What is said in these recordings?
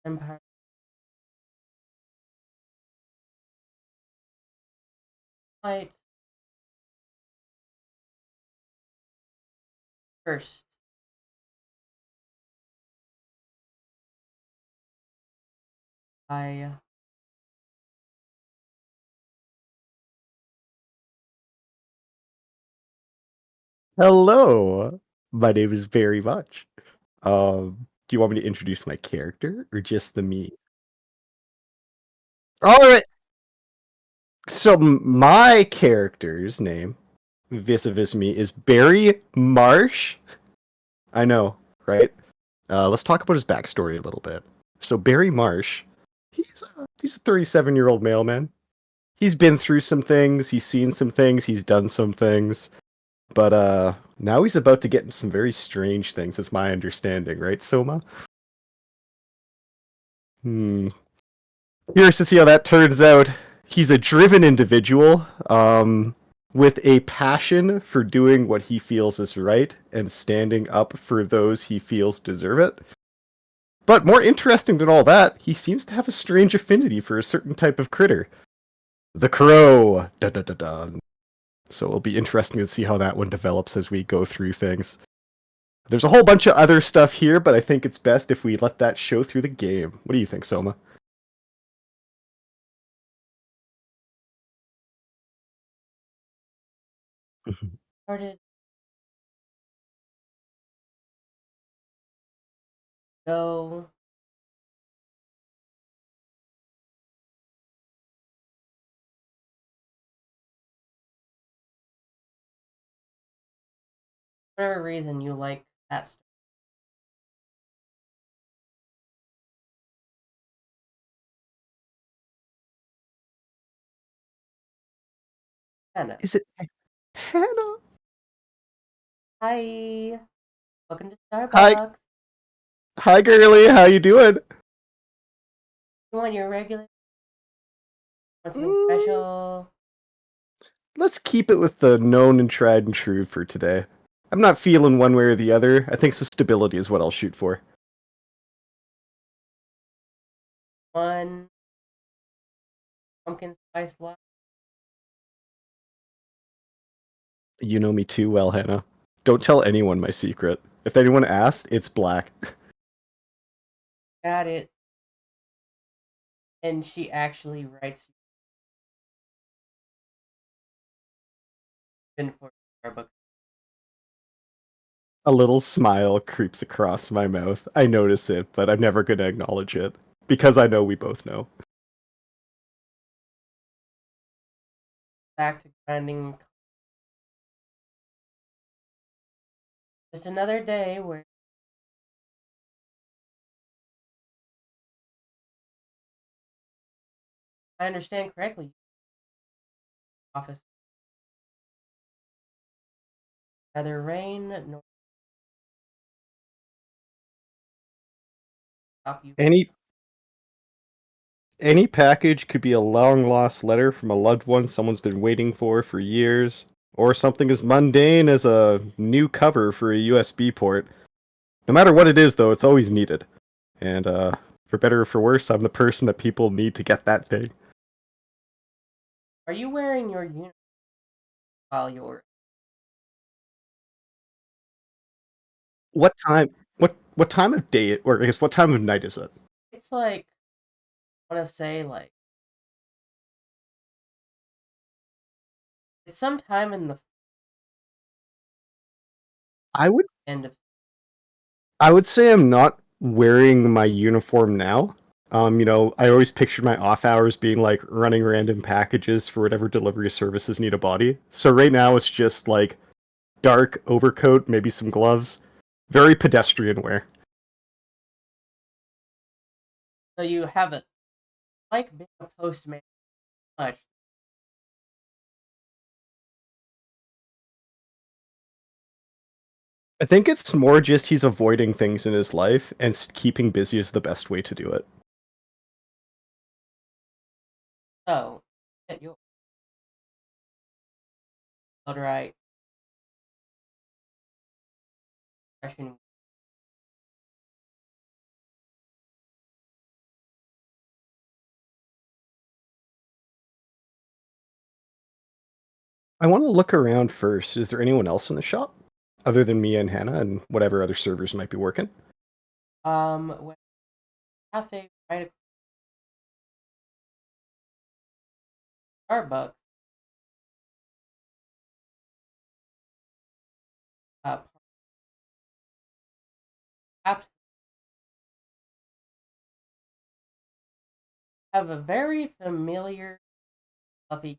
Empire. Right. First, I Hello, my name is Very Much. Do you want me to introduce my character or just the me? All right. So my character's name, vis-a-vis me, is Barry Marsh. I know, right? Let's talk about his backstory a little bit. So Barry Marsh, he's a 37-year-old mailman. He's been through some things. He's seen some things. He's done some things. But now he's about to get into some very strange things, is my understanding, right, Soma? Hmm. Curious to see how that turns out. He's a driven individual, with a passion for doing what he feels is right and standing up for those he feels deserve it. But more interesting than all that, he seems to have a strange affinity for a certain type of critter. The crow. Dun, dun, dun, dun. So it'll be interesting to see how that one develops as we go through things. There's a whole bunch of other stuff here, but I think it's best if we let that show through the game. What do you think, Soma? started go whatever reason you like that story. Hannah. Is it Hannah? Hi. Welcome to Hi, Starbucks. hi, girly. How you doing? You want your regular? Want something Mm, special? let's keep it with the known and tried and true for today. I'm not feeling one way or the other. I think some stability is what I'll shoot for. One pumpkin spice latte. You know me too well, Hannah. Don't tell anyone my secret. If anyone asks, it's black. Got it. And she actually writes in for Starbucks. A little smile creeps across my mouth. I notice it, but I'm never gonna acknowledge it. Because I know we both know. Back to grinding. Just another day where I understand correctly. Office. Neither rain nor stop you. Any Any package could be a long lost letter from a loved one someone's been waiting for years, or something as mundane as a new cover for a USB port. No matter what it is, though, it's always needed. And, for better or for worse, I'm the person that people need to get that thing. Are you wearing your uniform while you're? What time? What time of day? Or I guess what time of night is it? It's like I want to say like it's sometime in the I would end of. I would say I'm not wearing my uniform now. I always pictured my off hours being like running random packages for whatever delivery services need a body. So right now it's just like dark overcoat, maybe some gloves, very pedestrian wear. So you have it like being a postman much. I think it's more just he's avoiding things in his life and keeping busy is the best way to do it. So get your blood right. Russian I want to look around first. Is there anyone else in the shop other than me and Hannah and whatever other servers might be working? When cafe right across Starbucks, uh, perhaps have a very familiar fluffy.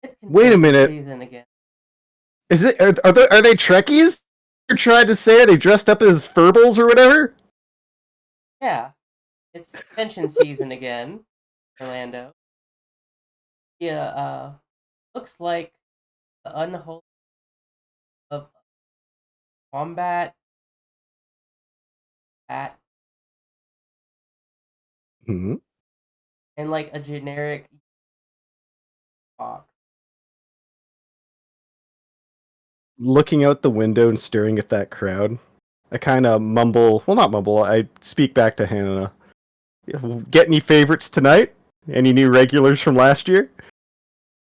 It's Wait a convention minute. season again. Is it are they Trekkies? You're trying to say are they dressed up as Furbles or whatever? Yeah, it's convention season again, Orlando. Yeah, looks like the unholy of wombat bat Hmm. and like a generic fox. Looking out the window and staring at that crowd, I kind of mumble. Well, not mumble. I speak back to Hannah. Get any favorites tonight? Any new regulars from last year?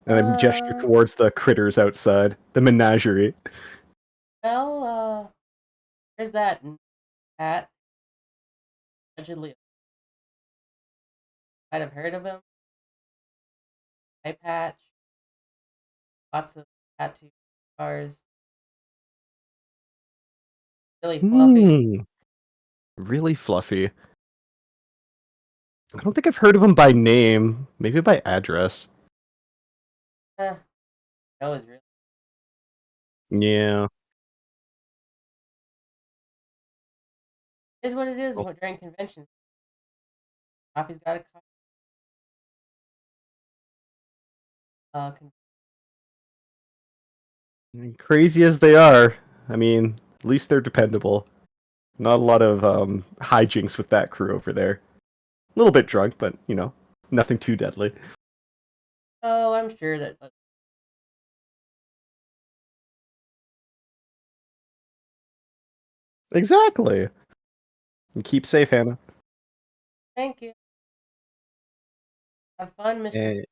And I gesture Uh, towards the critters outside, the menagerie. well, there's that cat. Allegedly, might have heard of him. Eye patch, lots of tattoo scars, really fluffy. Hmm, really fluffy. I don't think I've heard of him by name. Maybe by address. Eh, that was really Yeah. is what it is Well, during conventions. Coffee's got a crazy as they are, I mean, at least they're dependable. Not a lot of hijinks with that crew over there. A little bit drunk, but nothing too deadly. oh, I'm sure that. Exactly. And keep safe, Hannah. Thank you. Have fun, Mr. And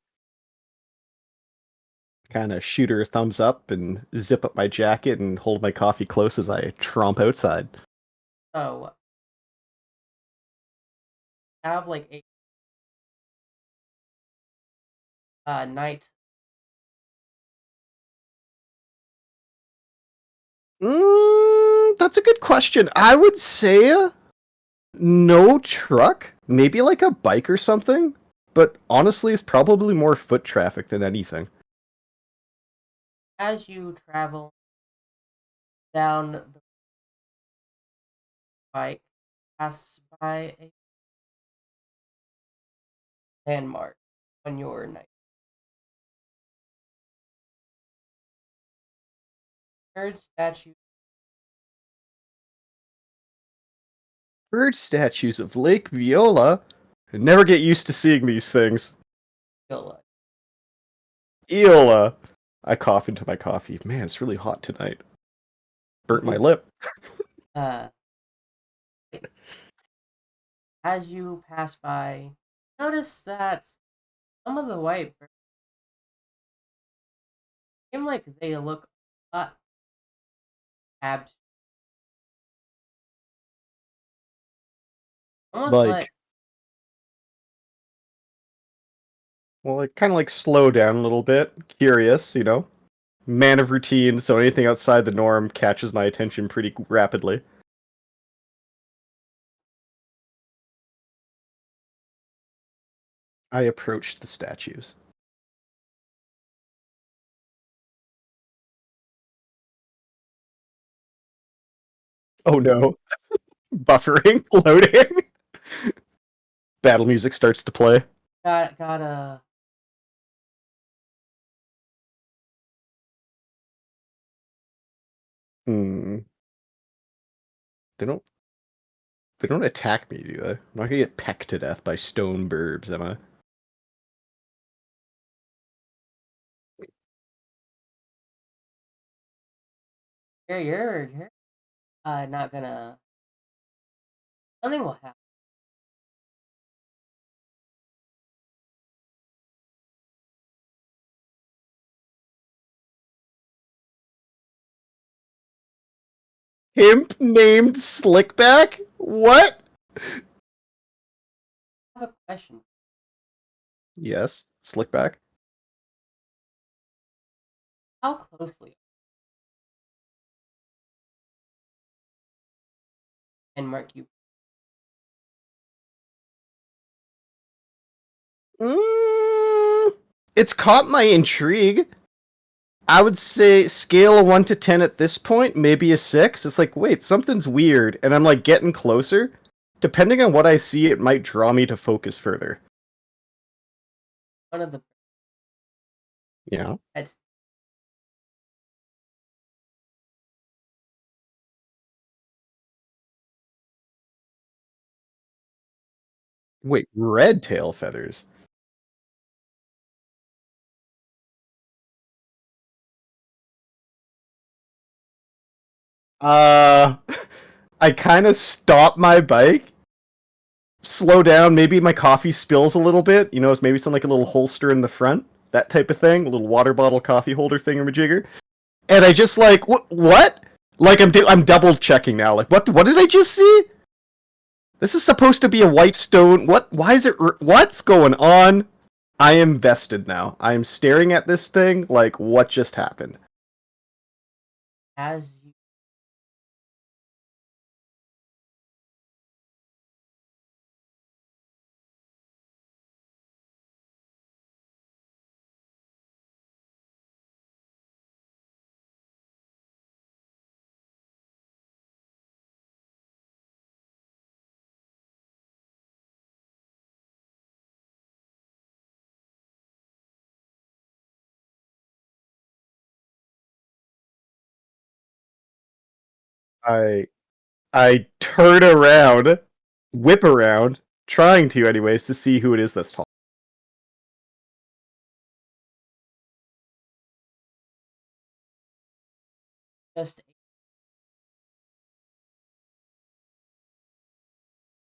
kind of shoot her a thumbs up and zip up my jacket and hold my coffee close as I tromp outside. Oh, have like a night. That's a good question. I would say no truck, maybe like a bike or something. But honestly, it's probably more foot traffic than anything. As you travel down the bike, pass by a landmark on your night. Bird statue. Bird statues of Lake Viola. I never get used to seeing these things. Villa. Eola. I cough into my coffee. Man, it's really hot tonight. Burnt my lip. uh, as you pass by, notice that some of the white birds seem like they look a lot abstract, almost Like, like well, I kind of like slow down a little bit. Curious. Man of routine, so anything outside the norm catches my attention pretty rapidly. I approached the statues. Oh no. Buffering, loading. Battle music starts to play. got a Hmm. They don't they don't attack me, do they? I'm not gonna get pecked to death by stone burbs, am I? you're not gonna something will happen. Pimp named Slickback? What? I have a question. Yes, Slickback. How closely and Mark you Mm, it's caught my intrigue. I would say scale of 1 to 10 at this point, maybe a 6. It's like, wait, something's weird, and I'm like getting closer. Depending on what I see, it might draw me to focus further. one of the Yeah. pets Wait, red tail feathers. Uh, I kind of stop my bike, slow down. Maybe my coffee spills a little bit. You know, it's maybe something like a little holster in the front, that type of thing, a little water bottle coffee holder thingamajigger. And I just like, what? Like I'm double checking now. Like, what did I just see? This is supposed to be a white stone. What? Why is it? What's going on? I am vested now. I am staring at this thing like, what just happened? as you I I turn around, whip around, trying to anyways to see who it is that's talking. just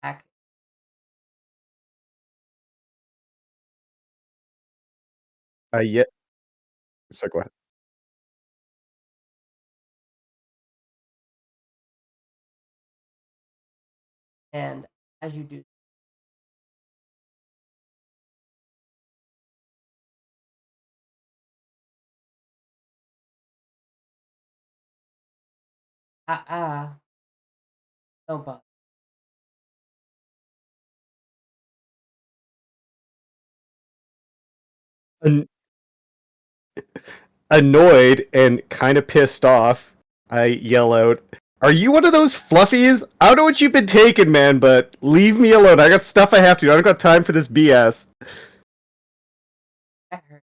attack Yeah. Sorry, go ahead. and as you do no bother. An- Annoyed and kind of pissed off, I yell out, "Are you one of those fluffies? I don't know what you've been taking, man, but leave me alone. I got stuff I have to do. I don't got time for this BS." That hurt.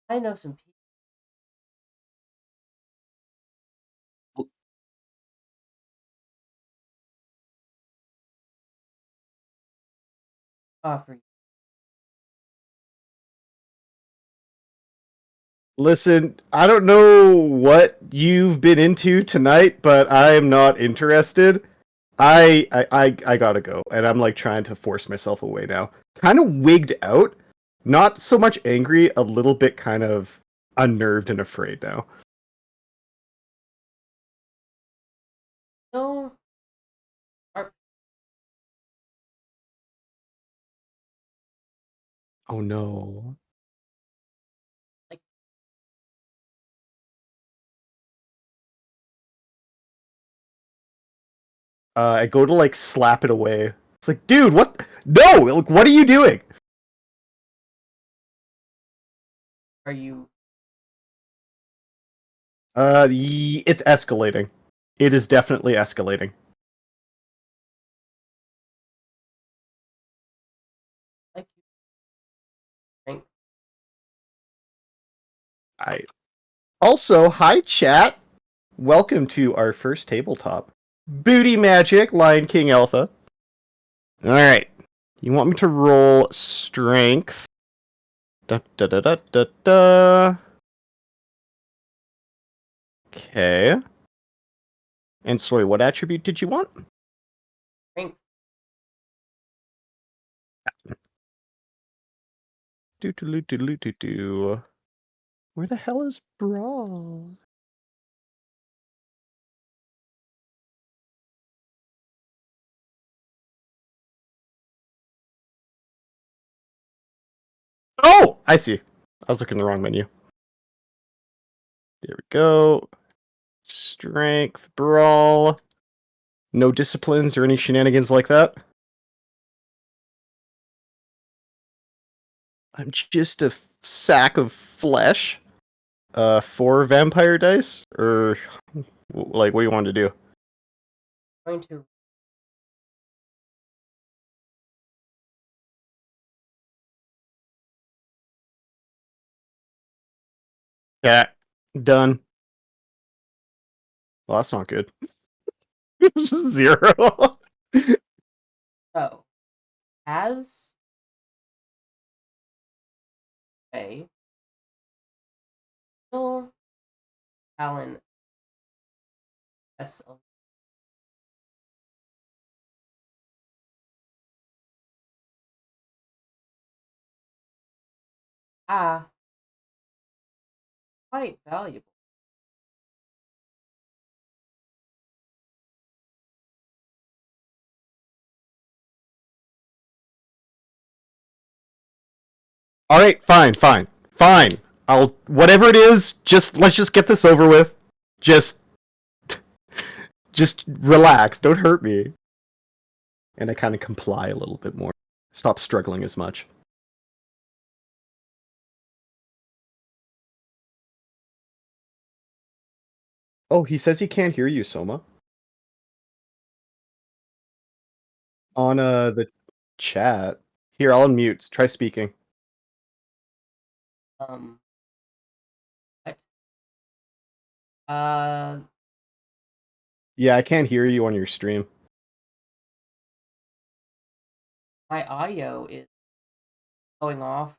I know some people offer you. Listen, I don't know what you've been into tonight, but I am not interested. I gotta go, and I'm like trying to force myself away now. Kind of wigged out, not so much angry, a little bit kind of unnerved and afraid now. No, are Oh no. like I go to like slap it away. It's like, dude, what? No! Like, what are you doing? are you It's escalating. It is definitely escalating. like you drink? I also, hi chat. Welcome to our first tabletop. Booty Magic, Lion King Alpha. Alright. You want me to roll strength? Da da da da da da. Okay. And sorry, what attribute did you want? Drink. Do. Where the hell is Brawl? Oh, I see. I was looking in the wrong menu. There we go. Strength, Brawl. No disciplines or any shenanigans like that. I'm just a sack of flesh. 4 vampire dice? Or, like, what do you want to do? I'm going to Yeah. Done. Well, that's not good. 0. so as a still Alan S. Ah, quite valuable. All right, fine. I'll whatever it is. Let's just get this over with. Just just relax. Don't hurt me. And I kind of comply a little bit more. Stop struggling as much. Oh, he says he can't hear you, Soma. On the chat. Here, I'll unmute. Try speaking. Um, what? Uh, Yeah, I can't hear you on your stream. my audio is going off.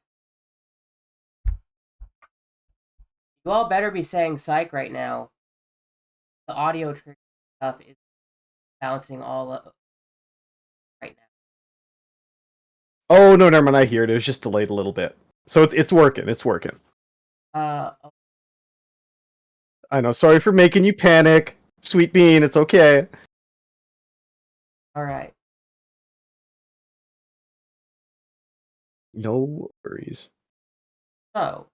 You all better be saying psych right now. The audio trick stuff is bouncing all up right Oh no, never mind. I hear it. It was just delayed a little bit. So it's working. It's working. now. I know. Sorry for making you panic, Sweet Bean. It's okay. All right. No worries. So,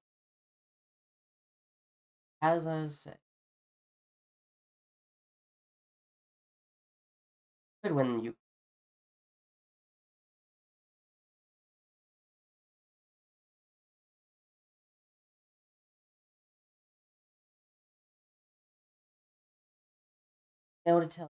as I was saying, good when you able to tell.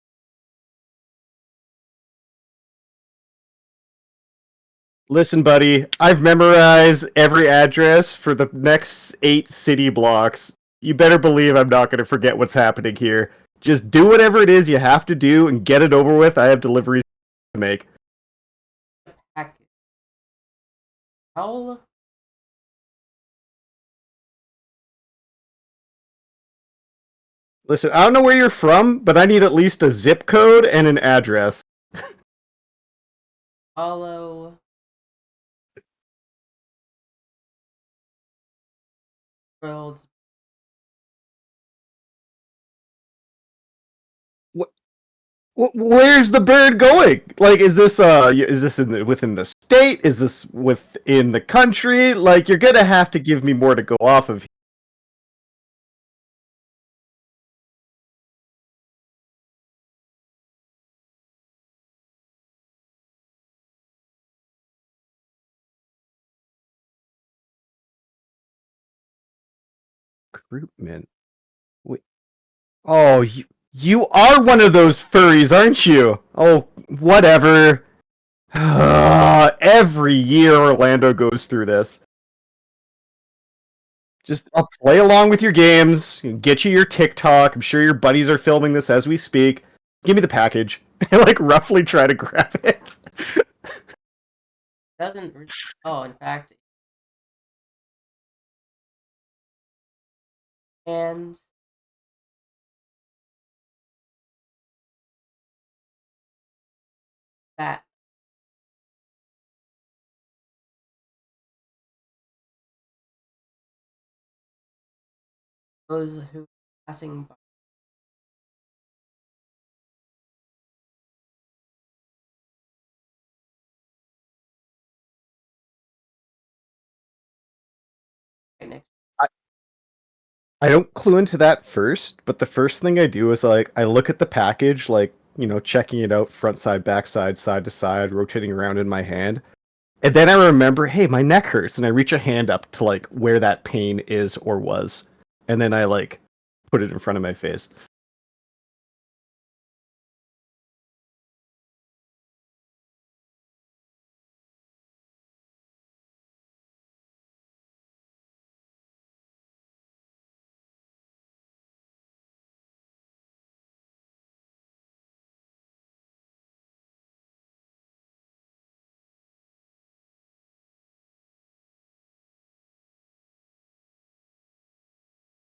Listen, buddy, I've memorized every address for the next 8 city blocks. You better believe I'm not going to forget what's happening here. Just do whatever it is you have to do and get it over with. I have deliveries to make. Package. How Listen, I don't know where you're from, but I need at least a zip code and an address. follow worlds? Where's the bird going? Like, is this within the state? Is this within the country? Like, you're gonna have to give me more to go off of. Recruitment. Wait. Oh, you are one of those furries, aren't you? Oh, whatever. Every year Orlando goes through this. Just I'll play along with your games, get you your TikTok. I'm sure your buddies are filming this as we speak. Give me the package. I like roughly try to grab it. Doesn't. Oh, in fact, and that those who are passing by next. I don't clue into that first, but the first thing I do is like I look at the package, like, checking it out front side, back side, side to side, rotating around in my hand. And then I remember, hey, my neck hurts, and I reach a hand up to like where that pain is or was. And then I like put it in front of my face.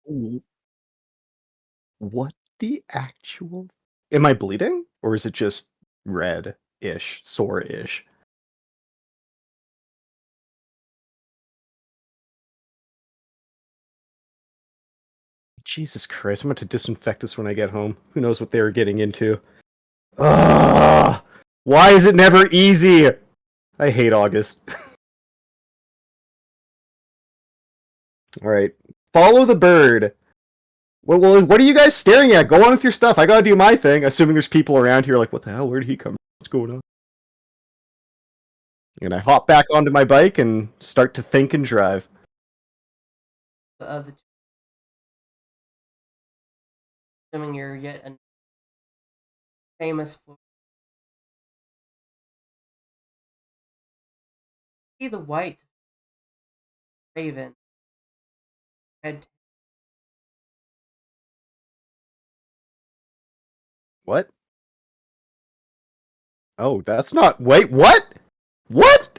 Ooh, what the actual? Am I bleeding? Or is it just red-ish, sore-ish? Jesus Christ, I'm about to disinfect this when I get home. Who knows what they were getting into? Ugh! Why is it never easy? I hate August. Alright. Follow the bird. Well, what are you guys staring at? Go on with your stuff. I gotta do my thing. Assuming there's people around here like, what the hell? Where did he come from? What's going on? And I hop back onto my bike and start to think and drive. Of the two, assuming you're yet a famous see the white raven red. What? Oh, that's not. Wait, what? What?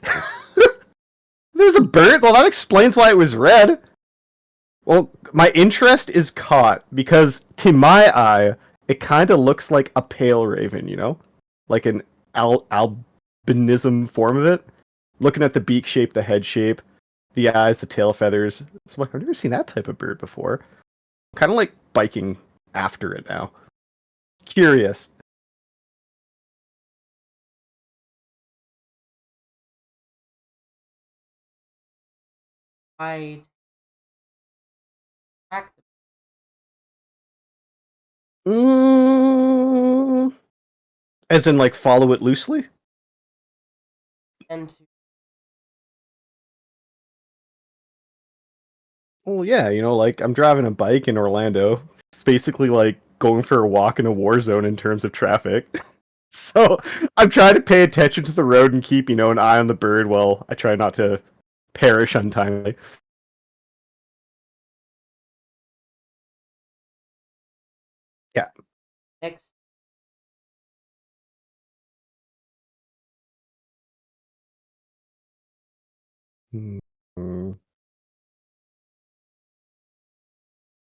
There's a bird? Well, that explains why it was red. Well, my interest is caught because, to my eye, it kind of looks like a pale raven, Like an albinism form of it. Looking at the beak shape, the head shape, the eyes, the tail feathers. So I'm like, I've never seen that type of bird before. Kind of like biking after it now. Curious. I track the Mm, as in, like, follow it loosely? and to Well, yeah, like, I'm driving a bike in Orlando. It's basically like going for a walk in a war zone in terms of traffic. So I'm trying to pay attention to the road and keep, an eye on the bird while I try not to perish untimely. Yeah. next. Hmm.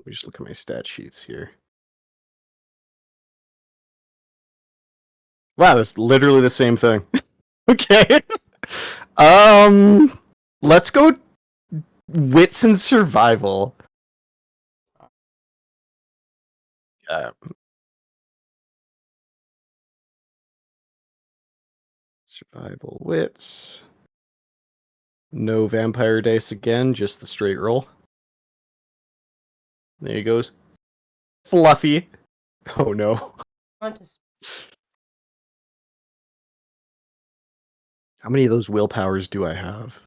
Let me just look at my stat sheets here. Wow, that's literally the same thing. Okay. Um, let's go wits and survival. Uh, Survival wits. No vampire dice again, just the straight roll. There he goes. Fluffy. Oh no. Want to How many of those willpowers do I have?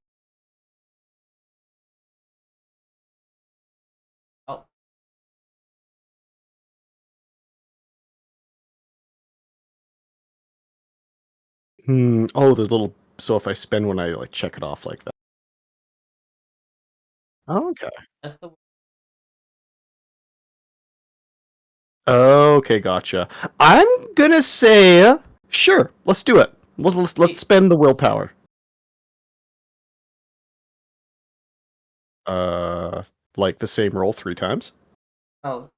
oh, Oh, the little. So if I spend one, I like check it off like that. Oh, okay. that's the Okay, gotcha. I'm gonna say sure. Let's do it. Let's wait. spend the willpower. Like the same roll 3 times. Oh,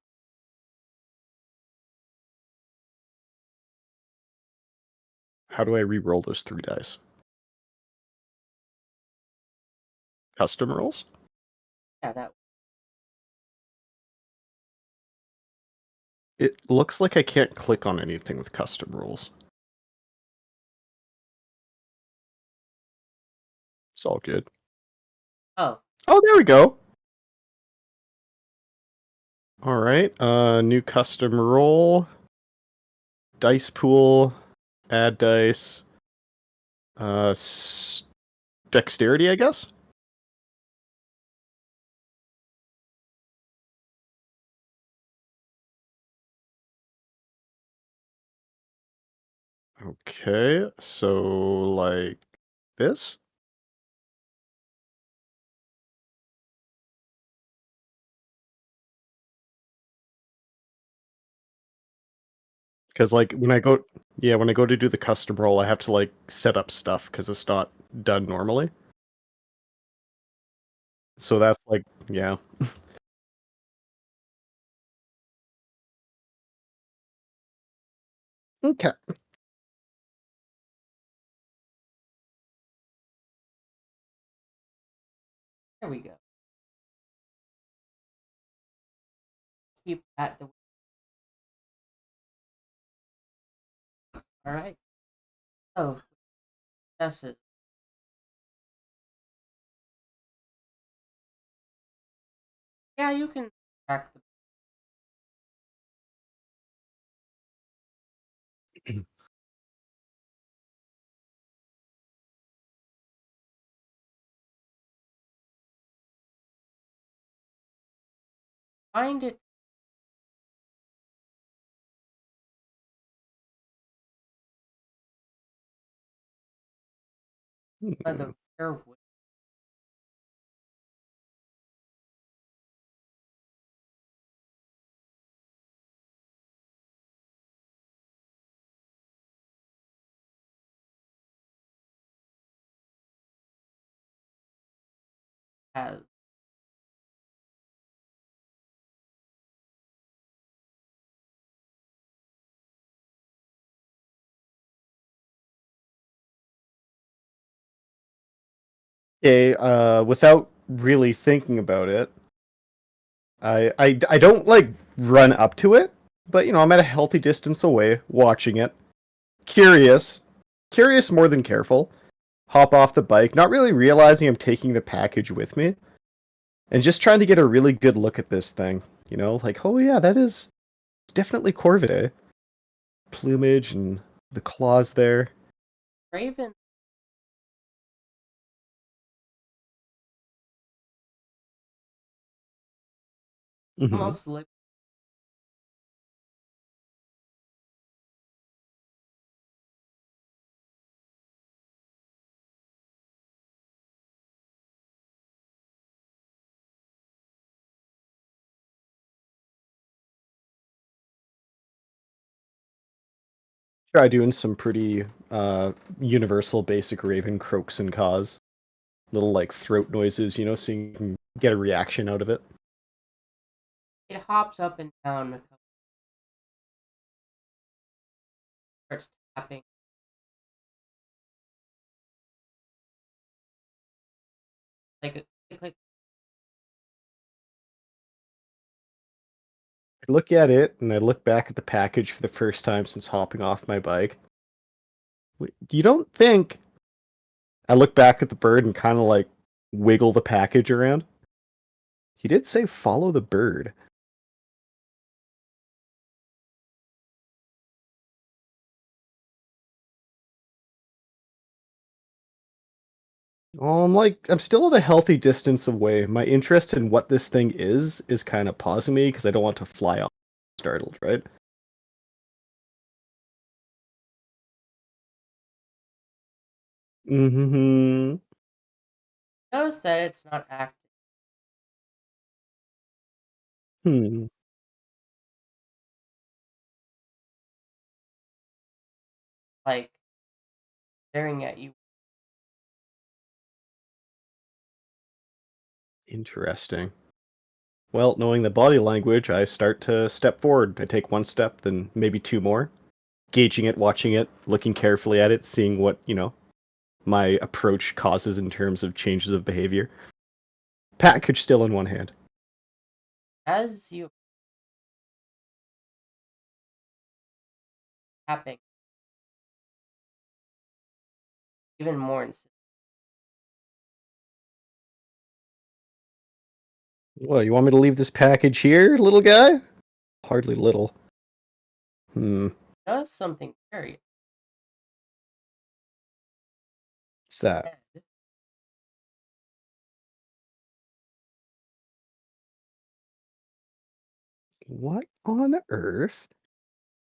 How do I re-roll those 3 dice? Custom rolls. yeah, that It looks like I can't click on anything with custom rules. It's all good. Oh, Oh, there we go. All right. New custom role. Dice pool. Add dice. Uh, Dexterity, I guess. Okay, so like this? Because like when I go to do the custom roll, I have to like set up stuff because it's not done normally. So that's like, yeah. Okay. there we go. Keep that the. All right. Oh, that's it. Yeah, you can track the. Find it by the rare wood. Has. Okay, without really thinking about it, I don't like run up to it, but you know, I'm at a healthy distance away watching it. Curious. Curious more than careful. Hop off the bike, not really realizing I'm taking the package with me, and just trying to get a really good look at this thing. You know, like, oh yeah, that is it's definitely Corvidae. Plumage and the claws there. Raven Hmm. almost look. Try doing some pretty universal basic raven croaks and caws. Little like throat noises, you know, so you can get a reaction out of it. It hops up and down, starts tapping. Like a click, click. I look at it and I look back at the package for the first time since hopping off my bike. You don't think I look back at the bird and kind of like wiggle the package around? He did say follow the bird. I'm still at a healthy distance away. My interest in what this thing is kind of pausing me because I don't want to fly off startled, right? Mm-hmm. Notice that it's not active. Hmm. Like staring at you. Interesting. Well, knowing the body language, I start to step forward. I take one step, then maybe two more, gauging it, watching it, looking carefully at it, seeing what, you know, my approach causes in terms of changes of behavior. Package still in one hand. As you tapping even more insistent. Well, you want me to leave this package here, little guy? Hardly little. Does something very What's that? bad. What on earth?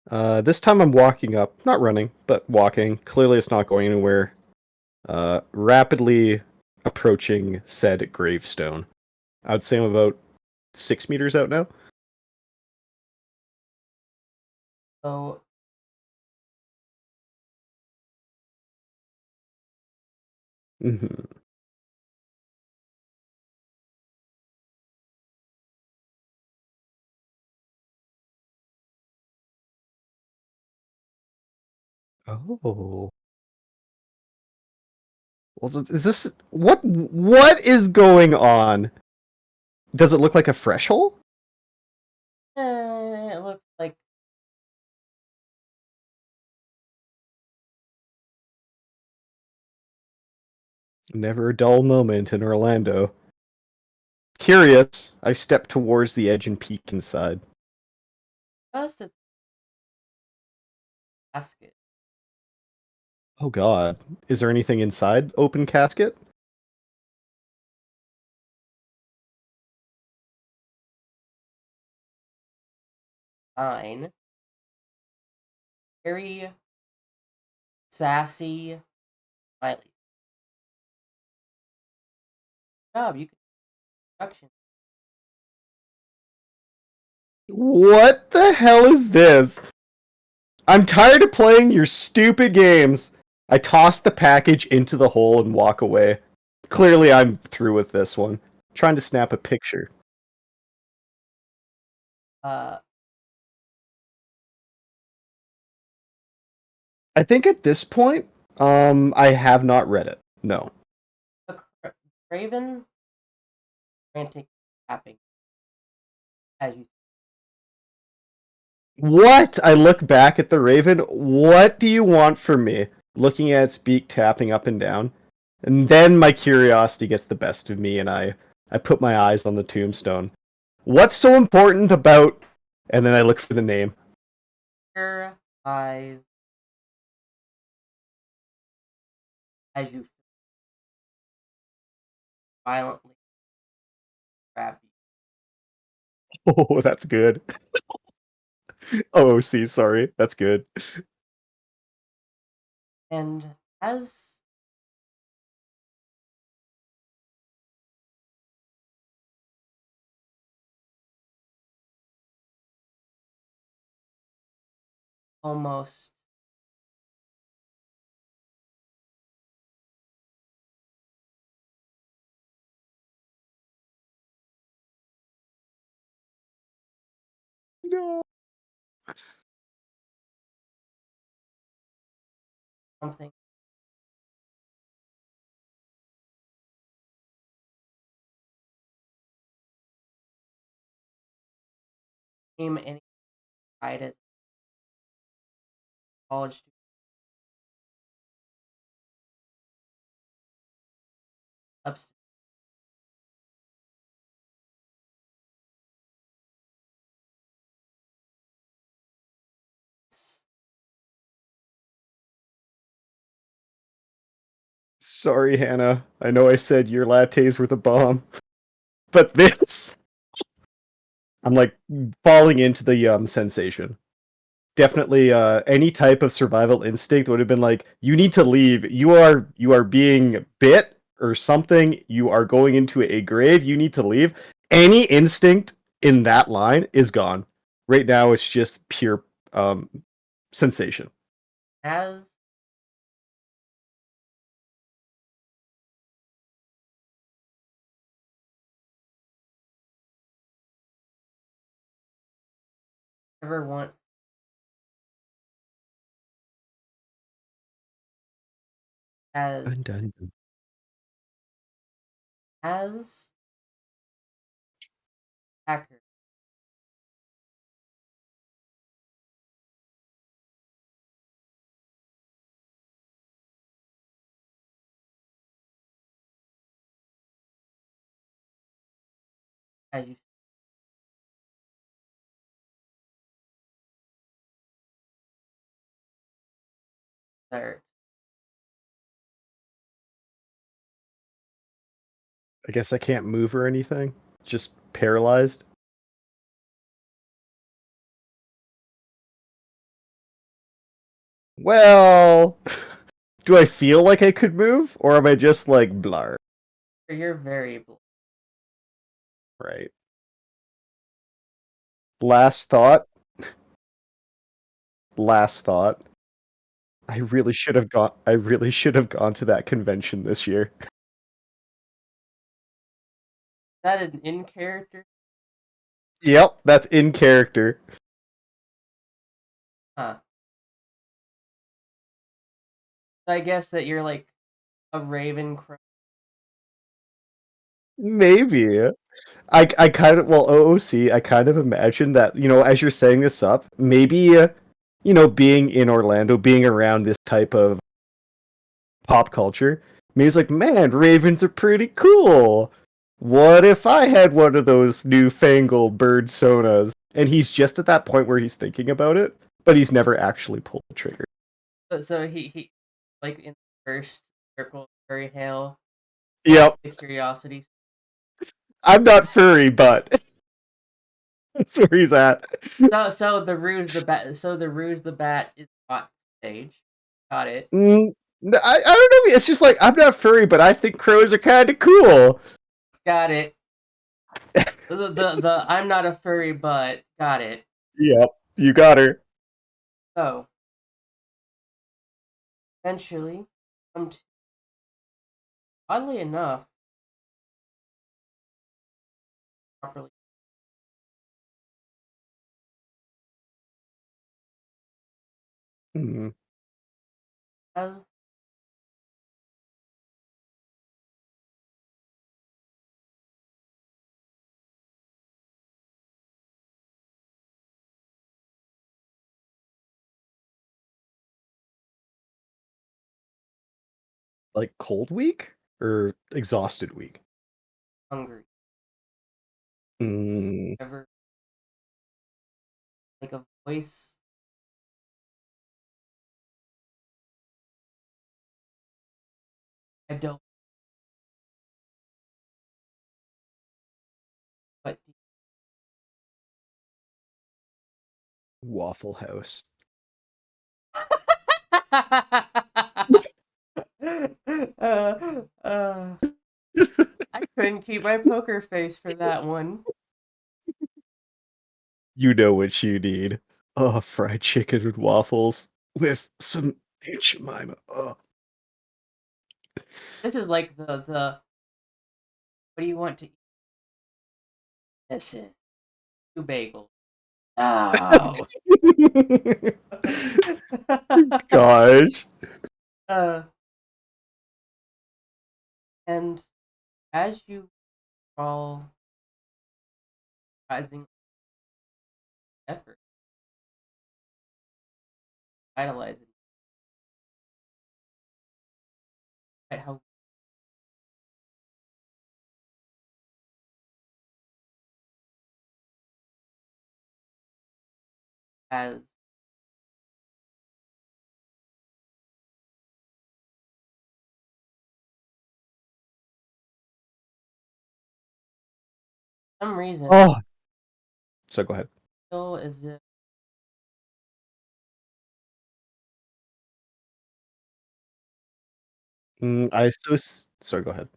This time I'm walking up, not running, but walking. Clearly it's not going anywhere. Rapidly approaching said gravestone. I'd say I'm about 6 meters out now. So Mm-hmm. Oh. Well, is this what is going on? Does it look like a fresh hole? it looks like Never a dull moment in Orlando. Curious, I step towards the edge and peek inside. just a casket. Oh god. Is there anything inside open casket? Fine. Very sassy smiley. Job, you can production. What the hell is this? I'm tired of playing your stupid games. I toss the package into the hole and walk away. Clearly, I'm through with this one. Trying to snap a picture. Uh, I think at this point, I have not read it. No. a Raven frantic tapping as you. What? I look back at the raven. What do you want from me? Looking at its beak tapping up and down. And then my curiosity gets the best of me and I put my eyes on the tombstone. What's so important about and then I look for the name. Your eyes as you violently grab you. Oh, that's good. Oh, see, sorry. That's good. And as almost No. something came any pride as college student substance. Sorry, Hannah. I know I said your lattes were the bomb, but this I'm like falling into the sensation. Definitely any type of survival instinct would have been like you need to leave. You are being bit or something. You are going into a grave. You need to leave. Any instinct in that line is gone. Right now it's just pure sensation. As ever once as Dun, dun, as hacker as you start. I guess I can't move or anything. Just paralyzed. Well, do I feel like I could move, or am I just like blar? You're very Right. Last thought. Last thought. I really should have gone. I really should have gone to that convention this year. that an in character? Yep, that's in character. Huh. I guess that you're like a raven crow. Maybe. I kind of well OOC. I kind of imagine that as you're setting this up, maybe being in Orlando, being around this type of pop culture, maybe it's like, man, ravens are pretty cool. What if I had one of those newfangled bird sonas? And he's just at that point where he's thinking about it, but he's never actually pulled the trigger. So he like in the first circle, furry hail, Yep, the curiosity. I'm not furry, but that's where he's at. So the ruse the bat is hot stage. Got it. Mm, I don't know. It's just like I'm not furry, but I think crows are kind of cool. Got it. The I'm not a furry, but got it. Yep, you got her. So eventually, come to, oddly enough, properly Hmm. as Like cold week or exhausted week? hungry. Mm, Ever like a voice? I don't. But Waffle House. uh, I couldn't keep my poker face for that one. You know what you need. Oh, fried chicken and waffles with some Aunt Jemima. Oh. This is like the what do you want to eat? Listen, two bagels. Oh. Gosh. uh, and as you all rising effort, idolizing, right? How as some reason Oh. So go ahead. feel as if Sorry, go ahead.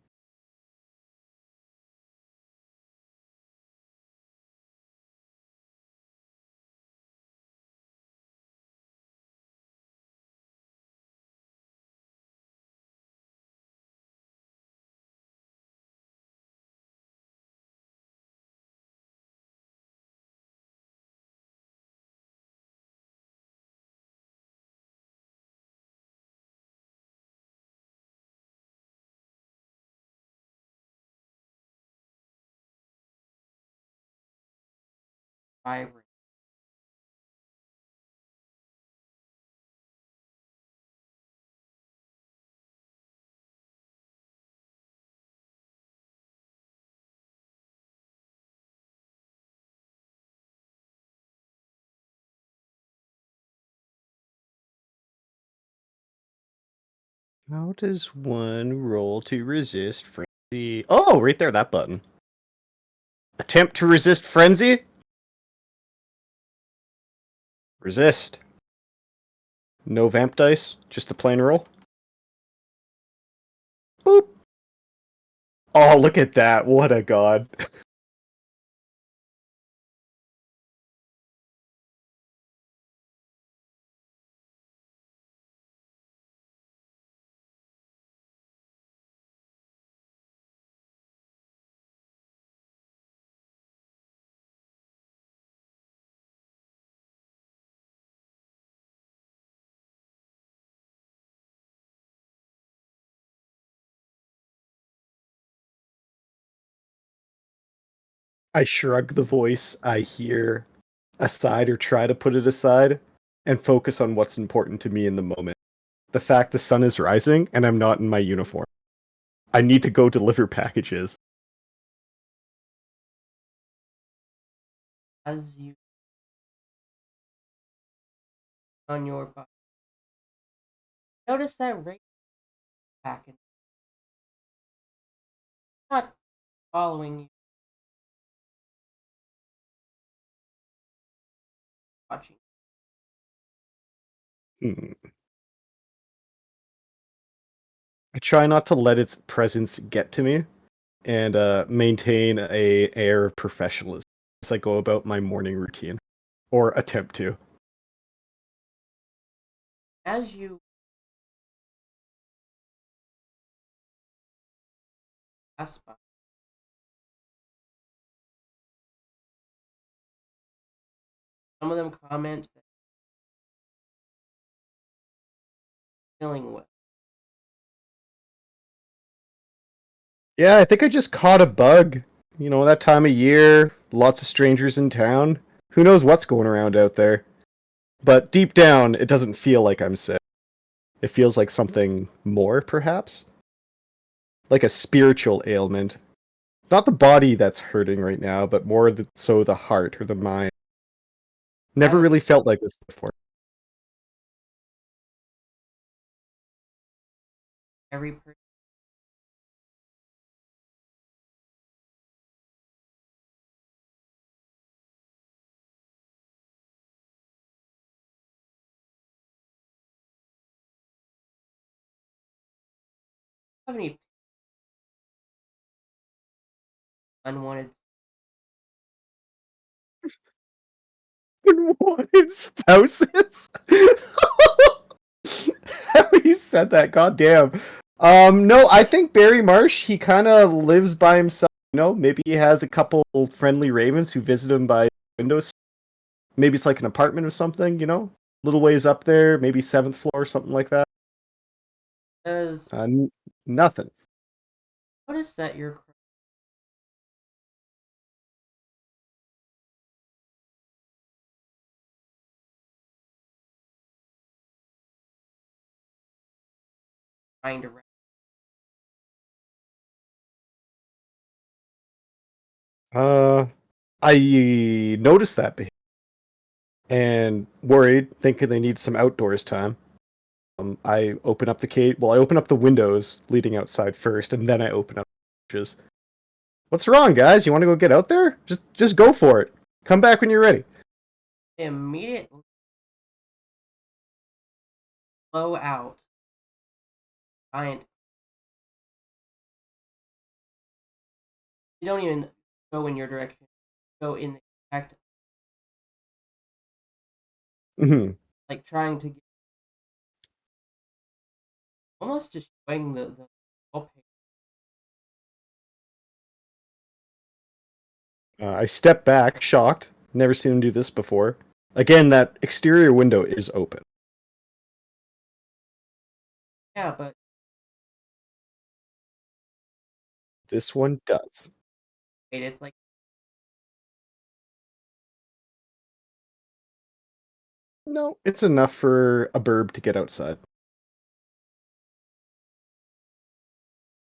vibrant. How does one roll to resist frenzy? Oh, right there, that button. Attempt to resist frenzy? Resist. No vamp dice, just the plain roll. Boop. Oh, look at that. What a god. I shrug the voice I hear aside or try to put it aside and focus on what's important to me in the moment. The fact the sun is rising and I'm not in my uniform. I need to go deliver packages. As you on your body, notice that right back and not following you, watching. Hmm. I try not to let its presence get to me and maintain a air of professionalism as I go about my morning routine, or attempt to. As you pass by, some of them comment that feeling with. Yeah, I think I just caught a bug. You know, that time of year, lots of strangers in town. Who knows what's going around out there? But deep down, it doesn't feel like I'm sick. It feels like something more, perhaps? Like a spiritual ailment. Not the body that's hurting right now, but more so the heart or the mind. Never As really felt like this before. every person, have any unwanted. Unwanted spouses? How you said that, goddamn. No, I think Barry Marsh, he kind of lives by himself. You know, maybe he has a couple friendly ravens who visit him by windows. Maybe it's like an apartment or something, you know? Little ways up there, maybe seventh floor or something like that. Does Nothing. notice that you're trying to Uh, I noticed that behavior and worried, thinking they need some outdoors time. I open up the cage. Well, I open up the windows leading outside first, and then I open up the cages. What's wrong, guys? You want to go get out there? Just go for it. Come back when you're ready. immediately blow out giant. You don't even go in your direction. Go in the exact, Hmm. like trying to get, almost destroying the wallpaper. I step back, shocked. Never seen him do this before. Again, that exterior window is open. Yeah, but This one does. wait, it's like No, it's enough for a burb to get outside.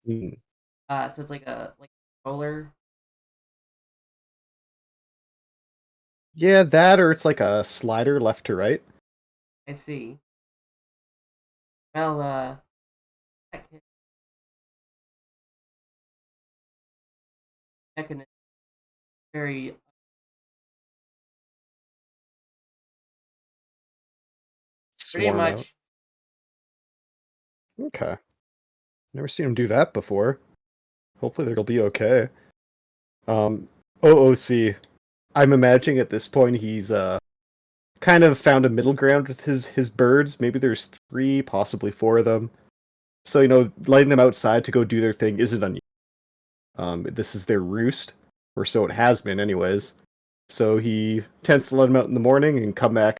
Mm. so it's like a roller. Yeah, that or it's like a slider left to right. I see. Well, that mechanism very pretty Swarm out. much Okay. Never seen him do that before. Hopefully they'll be okay. Um, OOC. I'm imagining at this point he's kind of found a middle ground with his birds. Maybe there's three, possibly four of them. So letting them outside to go do their thing isn't unusual. This is their roost, or so it has been, anyways. So he tends to let them out in the morning and come back,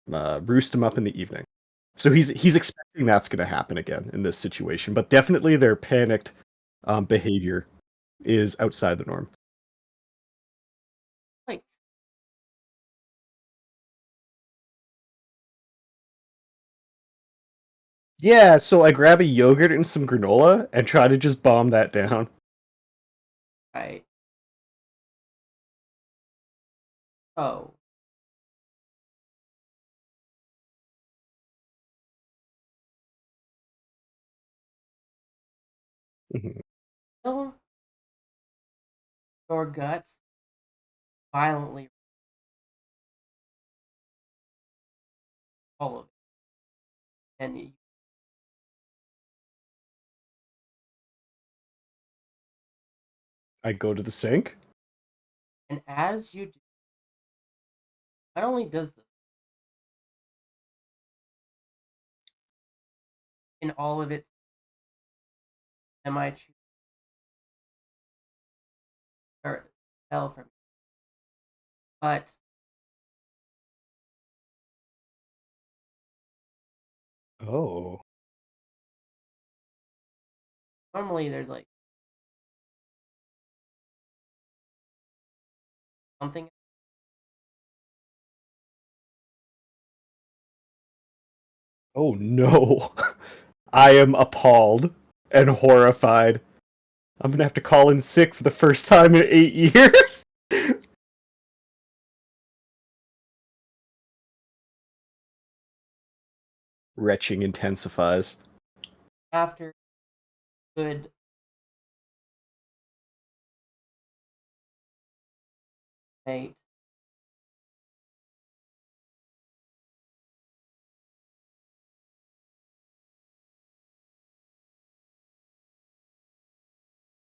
roost them up in the evening. So he's expecting that's going to happen again in this situation, but definitely their panicked behavior is outside the norm. like Yeah, so I grab a yogurt and some granola and try to just bomb that down. right. Oh, Mhm. fill your guts violently, all of it, and I go to the sink. as you do, not only does the in all of its semi or fell from, but Oh. normally there's like something. Oh no. I am appalled and horrified. I'm gonna have to call in sick for the first time in 8 years. Retching intensifies. After good mate,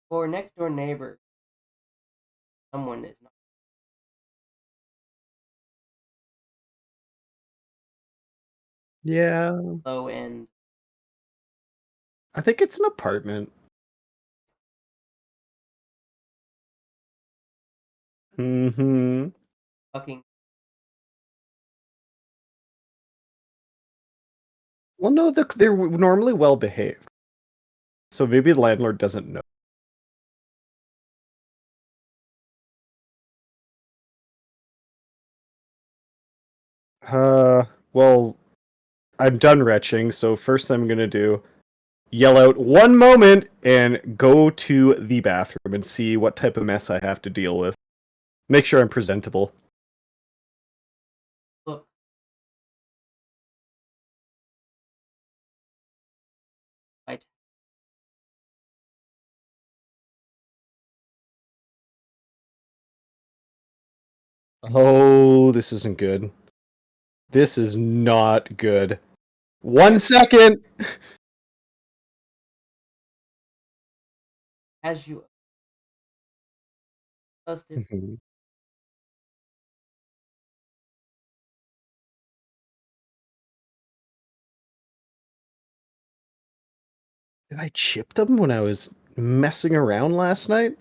or next door neighbor, someone is not Yeah. low end I think it's an apartment. Mm-hmm. fucking. Well, no, they're normally well behaved. So maybe the landlord doesn't know. Uh, well, I'm done retching, so first I'm gonna do yell out one moment and go to the bathroom and see what type of mess I have to deal with. Make sure I'm presentable. Look, I Oh, this isn't good. This is not good. One as second. as you busted Mhm. Did I chip them when I was messing around last night?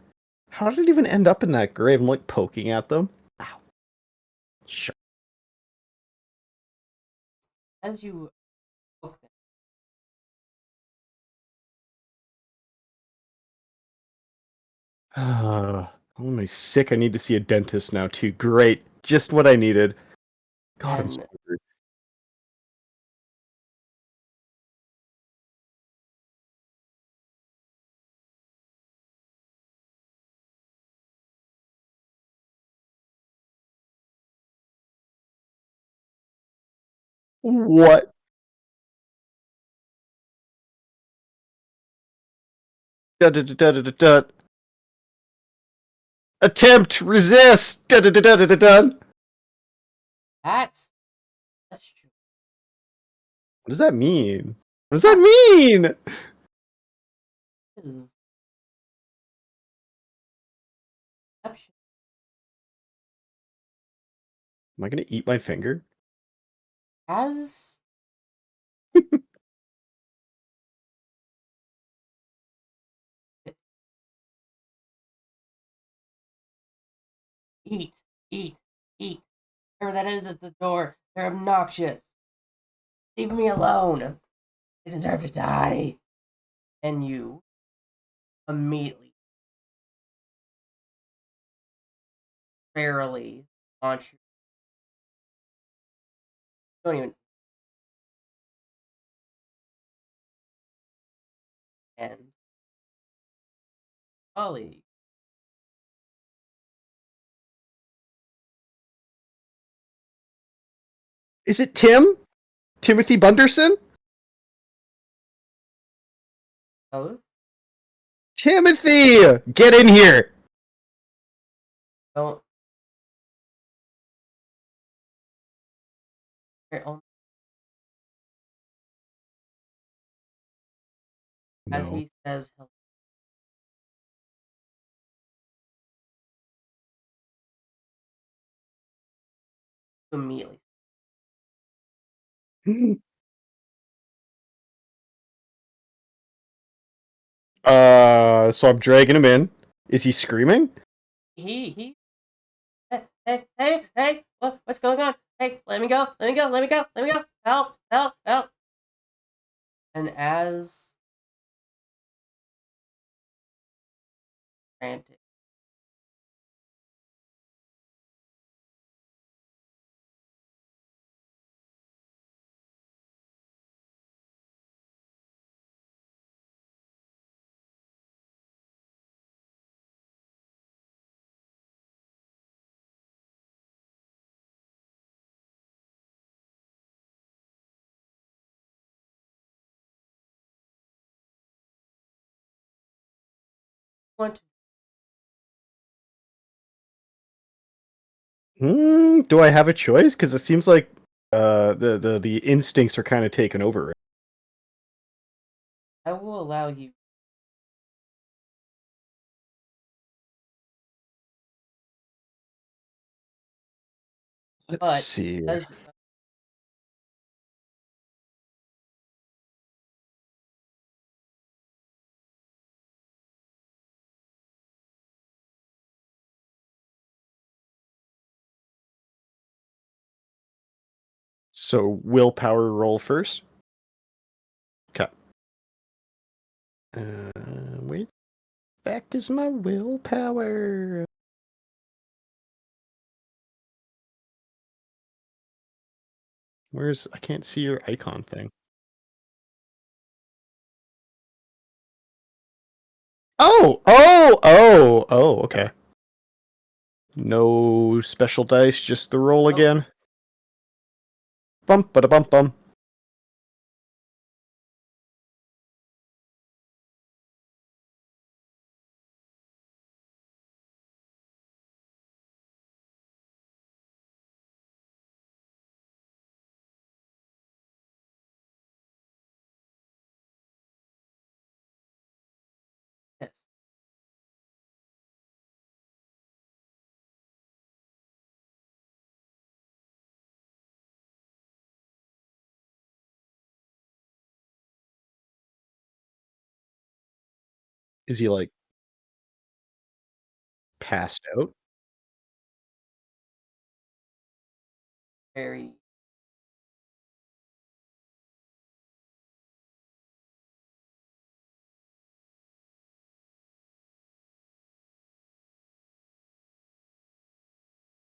How did it even end up in that grave? I'm like poking at them. Ow. Shut. as you poke them, Oh, I'm sick. I need to see a dentist now too. Great. Just what I needed. God, I'm so and hungry. What? Da, da, da, da, da, da. Attempt, resist. Da, da, da, da, da, da, da. That's true. What does that mean? What does that That mean? is deception. Am I gonna eat my finger? As eat, eat, eat. Whoever that is at the door, they're obnoxious. Leave me alone. They deserve to die. And you immediately, barely launch your. Don't even end. Ollie. Is it Tim? Timothy Bunderson? Both Timothy! Get in here! don't. As No. he says, he'll immediately. So I'm dragging him in. Is he screaming? He. Hey! What's going on? Hey, let me go! Let me go! Let me go! Let me go! Help! Help! Help! And as frantic, want to Do I have a choice? Because it seems like the instincts are kind of taken over. I will allow you. Let's But see. as So willpower roll first. Okay. Wait. Back is my willpower. Where's I can't see your icon thing. Oh, okay. No special dice, just the roll oh, again. Bump, bada bump, bum. yes, Is he like passed out? very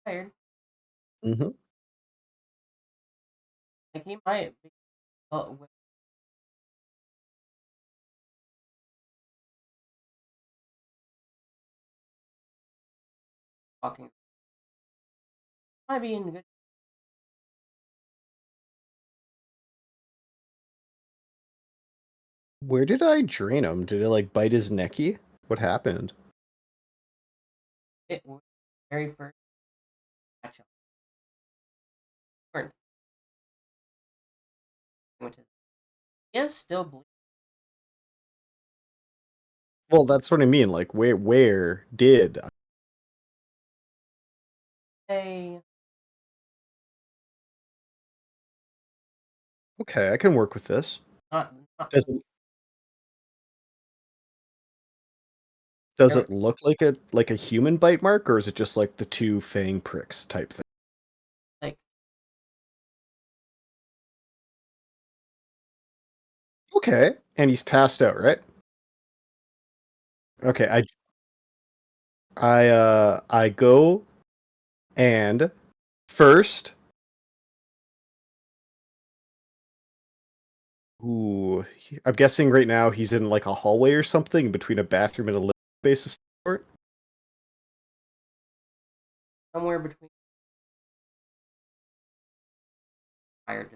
tired. Mm-hmm. Like he might be walking. Might be in good. Where did I drain him? Did it like bite his necky? What happened? It was the very first matchup. Weren't which is he is still bleeding. Well, that's what I mean. Like, where did? Hey, Okay, I can work with this. not Does there, it look like a human bite mark, or is it just like the two fang pricks type thing? like Okay, and he's passed out, right? Okay, I go and first, ooh, I'm guessing right now he's in like a hallway or something between a bathroom and a living space of some sort. somewhere between fire.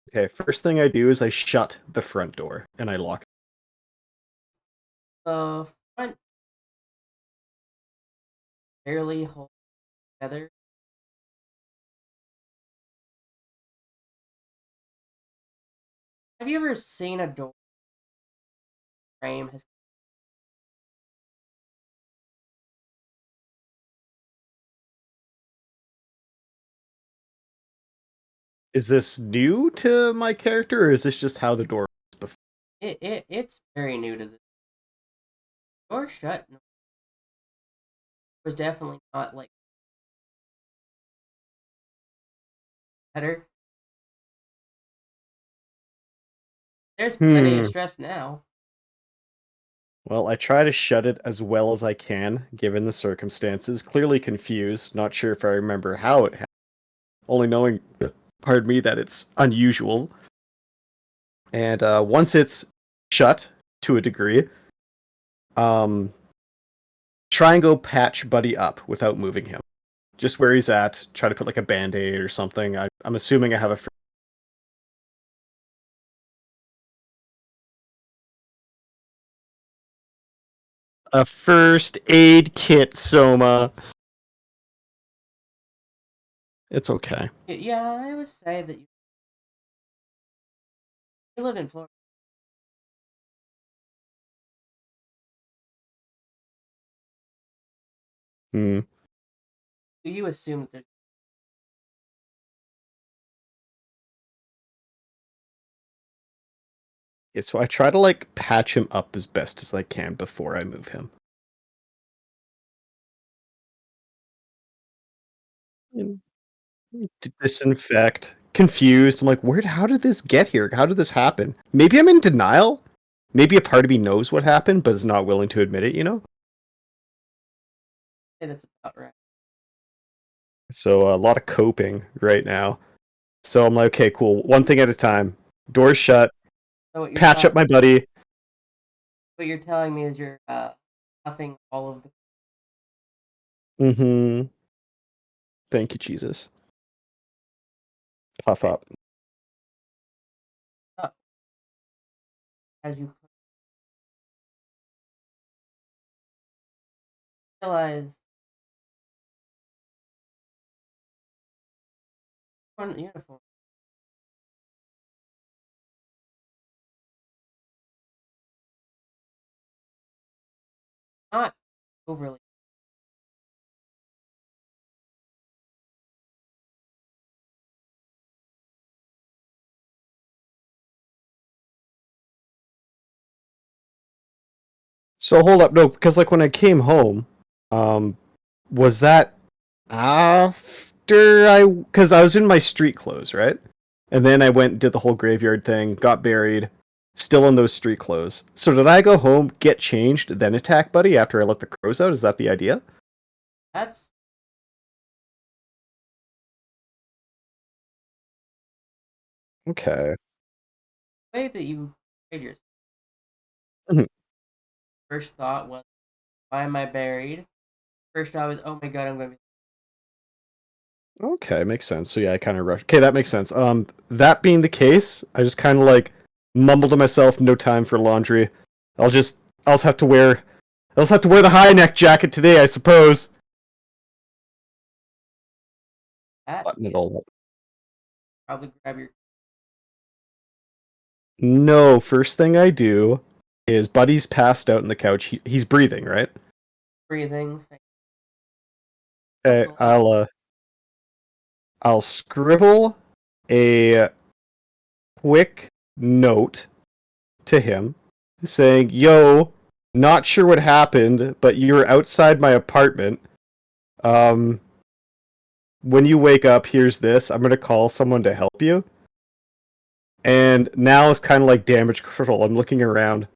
Okay, first thing I do is I shut the front door and I lock it. The front barely hold together. Have you ever seen a door frame has Is this new to my character, or is this just how the door was before? it's very new to this. Door shut was definitely not like better. There's plenty of Hmm. stress now. Well, I try to shut it as well as I can, given the circumstances. Clearly confused, not sure if I remember how it happened, only knowing, pardon me, that it's unusual. And once it's shut to a degree, um, try and go patch Buddy up without moving him. Just where he's at, try to put like a band-aid or something. I'm assuming I have a first aid kit, Soma. It's okay. Yeah, I would say that you live in Florida. Hmm. You assume that there's Yeah, so I try to like patch him up as best as I can before I move him. Mm, Disinfect. Confused. I'm like, where? How did this get here? How did this happen? Maybe I'm in denial. Maybe a part of me knows what happened, but is not willing to admit it. that's about right. So a lot of coping right now. So I'm like, okay, cool. One thing at a time. Doors shut. So Patch up my buddy. what you're telling me is you're stuffing all of the Mm-hmm. Thank you, Jesus. Puff right up. up as you realize on uniform. Not overly. So hold up, no, because like when I came home, um, was that after because I was in my street clothes, right? And then I went and did the whole graveyard thing, got buried, still in those street clothes. So did I go home, get changed, then attack Buddy after I let the crows out? Is that the idea? That's Okay. the way that you trade yourself. Mhm. First thought was, why am I buried? First thought was, oh my god, I'm going to be. Okay, makes sense. So yeah, I kind of rushed. Okay, that makes sense. That being the case, I just kind of like Mumble to myself, no time for laundry. I'll just have to wear the high neck jacket today, I suppose. That Button it all up. probably grab your No, first thing I do is Buddy's passed out on the couch. He's breathing, right? breathing thing. Okay, I'll scribble a quick note to him saying, "Yo, not sure what happened, but you were outside my apartment. Um, when you wake up, here's this. I'm gonna call someone to help you." And now it's kind of like damage control. I'm looking around,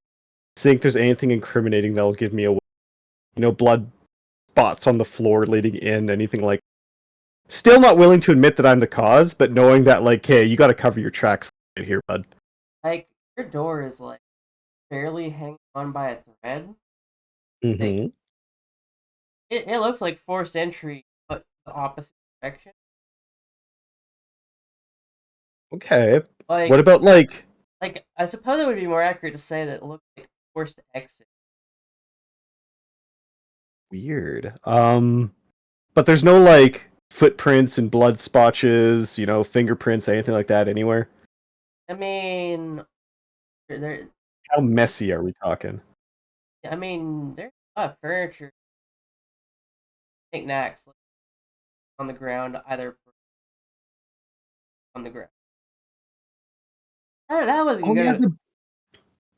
seeing if there's anything incriminating that'll give me away. Blood spots on the floor leading in, anything like. Still not willing to admit that I'm the cause, but knowing that, like, hey, you gotta cover your tracks right here, bud. Like your door is like barely hanging on by a thread. Like Mm-hmm. it looks like forced entry, but the opposite direction. Okay. What Like about, like, I suppose it would be more accurate to say that it looked like forced exit. weird? But there's no, like, footprints and blood spotches, fingerprints, anything like that anywhere? I mean, there. How messy are we talking? I mean, there's a lot of furniture, knickknacks like, on the ground, either on the ground. That wasn't Oh, yeah, gonna.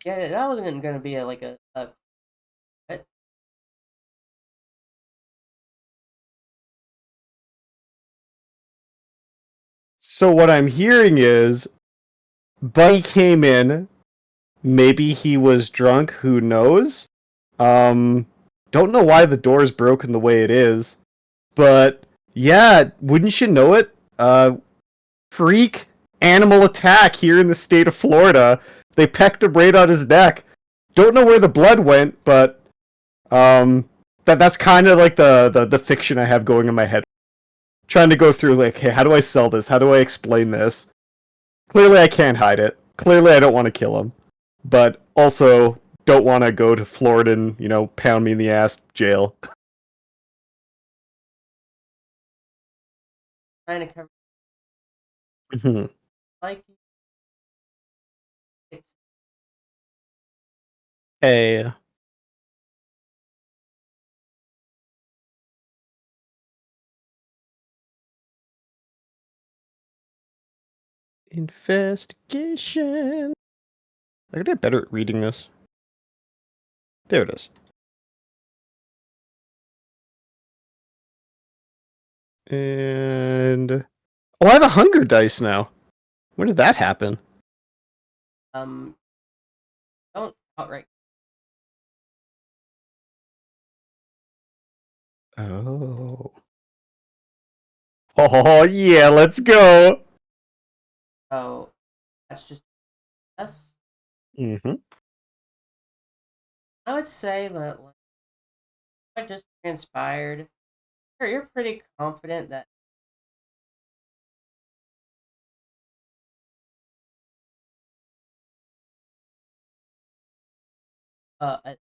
Yeah, that wasn't gonna be a what? So what I'm hearing is Buddy came in. Maybe he was drunk. Who knows? Um, don't know why the door is broken the way it is, but yeah, wouldn't you know it? Freak animal attack here in the state of Florida. They pecked him right on his neck. Don't know where the blood went, but um, that's kind of like the fiction I have going in my head. Trying to go through like, hey, how do I sell this? How do I explain this? Clearly, I can't hide it. Clearly, I don't want to kill him, but also don't want to go to Florida and pound me in the ass jail. Trying to cover like it's Hey, investigation. I gotta get better at reading this. There it is. And oh, I have a hunger dice now. When did that happen? um don't outright. Oh. Oh yeah, let's go. Oh, that's just us. Mm-hmm. I would say that like, what just transpired. You're pretty confident that uh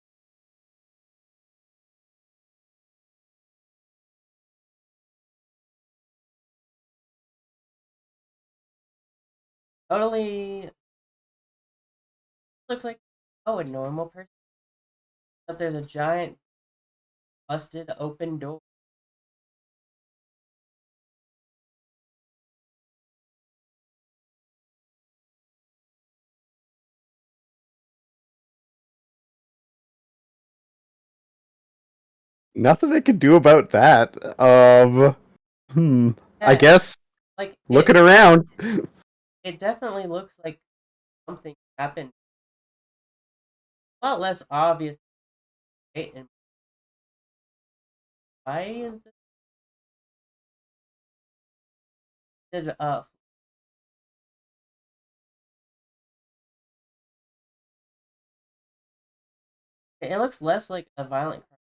totally looks like a normal person. But there's a giant busted open door. Nothing I can do about that. I Yeah, guess like looking around. it definitely looks like something happened. A lot less obvious, right? And why is this? Did it looks less like a violent crime,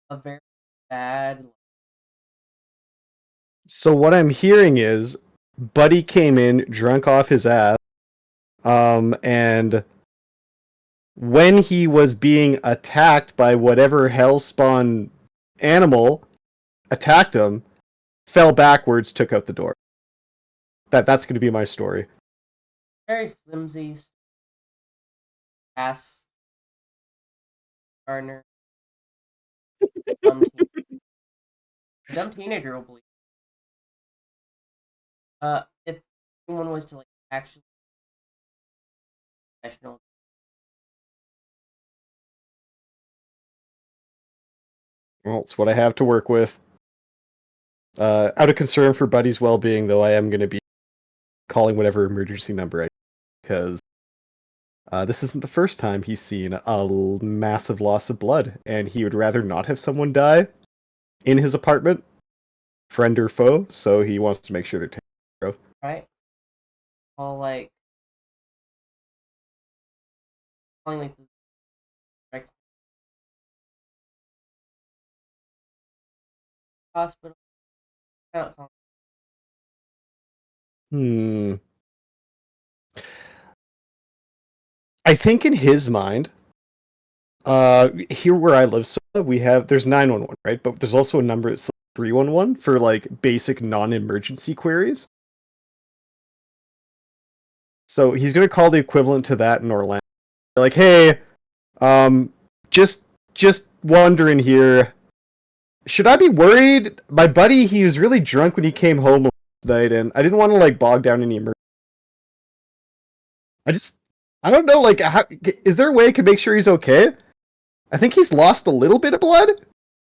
a very bad. So what I'm hearing is Buddy came in drunk off his ass. And when he was being attacked by whatever hellspawn animal attacked him, fell backwards, took out the door. That's going to be my story. Very flimsy. Ass. Gardener. Dumb teen. A dumb teenager will believe. If anyone was to like actually professional, Well, it's what I have to work with. Out of concern for Buddy's well-being, though, I am going to be calling whatever emergency number I because this isn't the first time he's seen a massive loss of blood, and he would rather not have someone die in his apartment, friend or foe. So he wants to make sure they're taken care of. right? All like calling like the direct hospital. Not calling. Hmm. I think in his mind, here where I live, so there's 911, right? But there's also a number that's 311 for like basic non-emergency queries. So he's gonna call the equivalent to that in Orlando. Like, hey, um, just wondering here, should I be worried? My buddy, he was really drunk when he came home last night, and I didn't want to like bog down any emergency. I just, I don't know, like, is there a way I can make sure he's okay? I think he's lost a little bit of blood.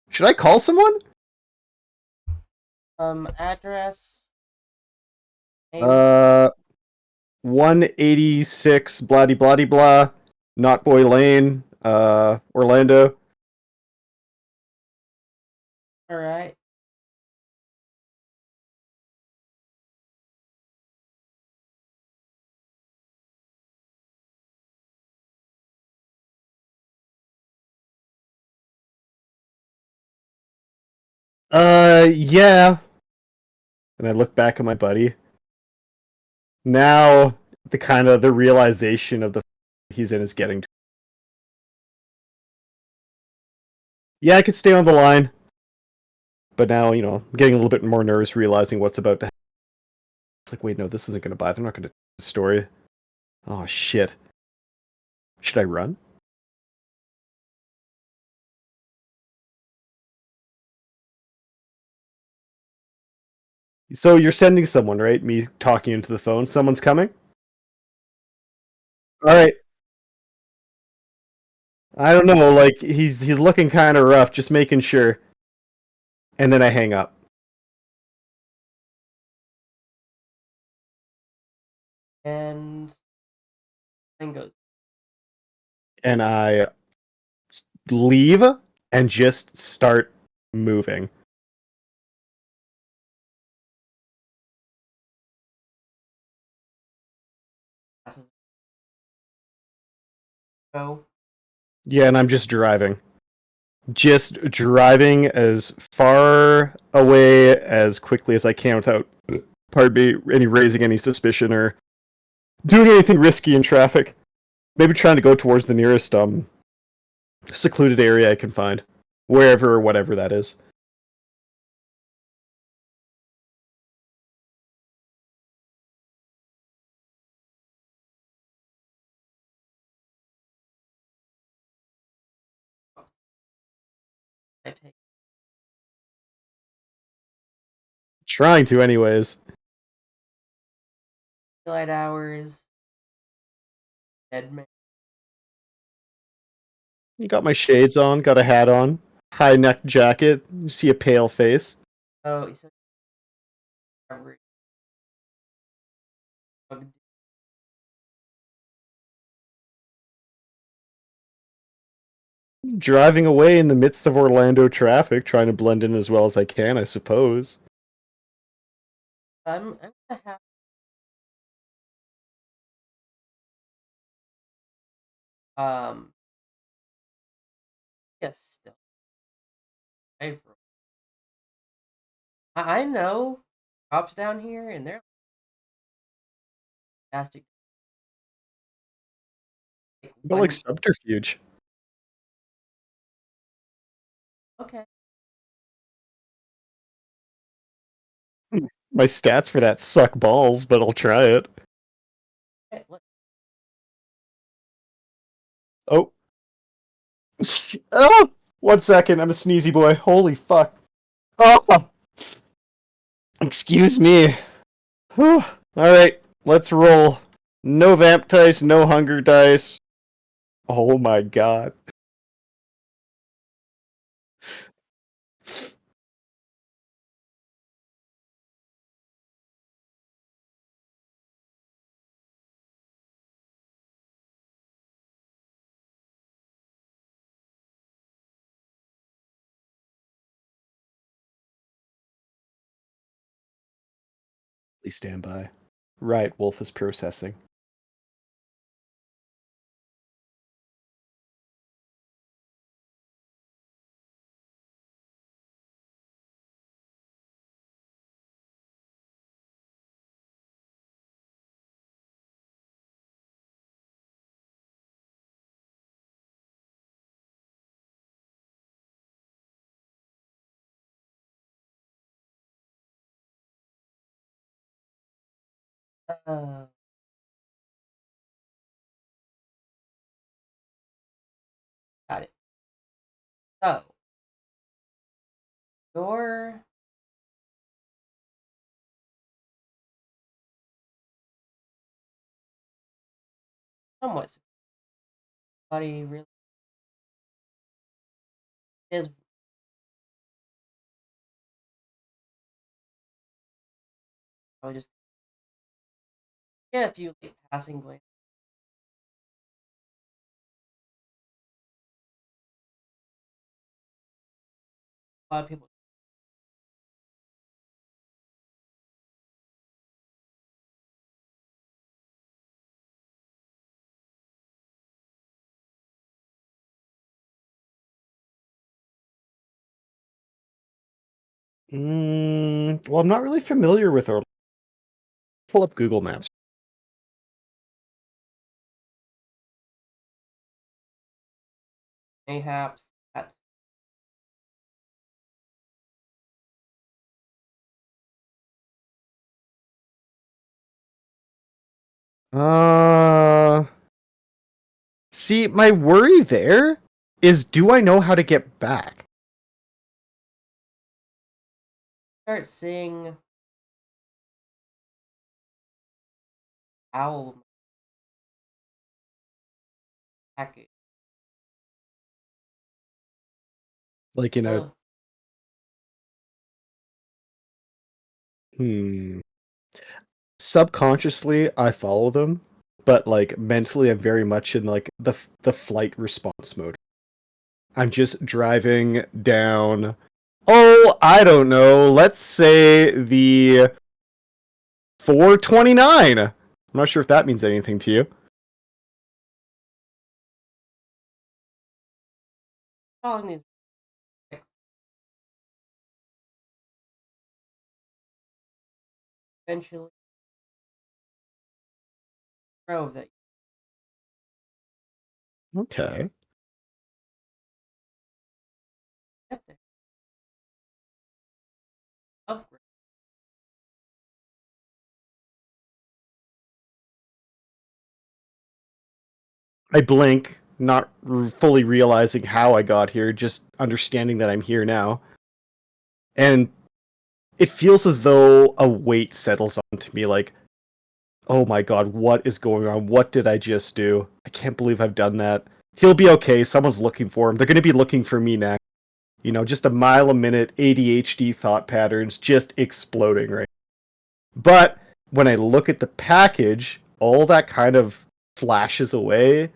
Should I call someone? Address. Mailman. Uh, 186 bloody bloody blah, Not Boy Lane, Orlando. All right. Yeah. And I look back at my buddy. Now the realization of the he's in is getting to. Yeah, I could stay on the line, but now I'm getting a little bit more nervous, realizing what's about to happen. It's like, wait, no, this isn't going to buy. They're not going to tell the story. Oh shit! Should I run? So you're sending someone, right? Me talking into the phone. Someone's coming. All right. I don't know. Like he's looking kind of rough. Just making sure. And then I hang up. And thing goes. And I leave and just start moving. Passes. Go. Yeah, and I'm just driving. Just driving as far away as quickly as I can without, pardon me, raising any suspicion or doing anything risky in traffic. Maybe trying to go towards the nearest secluded area I can find, wherever or whatever that is. I take Trying to, anyways. daylight hours. Dead man. Got my shades on, got a hat on, high neck jacket. You see a pale face. Oh, he said recovery. Driving away in the midst of Orlando traffic, trying to blend in as well as I can, I suppose. I'm gonna have um yes still. I know cops down here and they're fantastic. But like subterfuge. Okay. My stats for that suck balls, but I'll try it. Okay, Oh. Oh! 1 second, I'm a sneezy boy. Holy fuck. Oh! Excuse me. Alright, let's roll. No vamp dice, no hunger dice. Oh my god. Please stand by. Right, Wolf is processing. uh, got it. So, your somewhat body really is. I just get a few like, passing glances. A lot of people. Well, I'm not really familiar with our. Pull up Google Maps. Mayhaps that Uh, See, my worry there is, do I know how to get back? start seeing owl package. Like in a Oh, hmm. Subconsciously, I follow them, but like mentally, I'm very much in like the flight response mode. I'm just driving down. Oh, I don't know. Let's say the 429. I'm not sure if that means anything to you. following these eventually drove that Okay. get there. Upgrade. I blink, not fully realizing how I got here, just understanding that I'm here now. And it feels as though a weight settles onto me like, oh my god, what is going on? What did I just do? I can't believe I've done that. He'll be okay. Someone's looking for him. They're going to be looking for me next. You know, just a mile a minute ADHD thought patterns just exploding, right? But when I look at the package, all that kind of flashes away,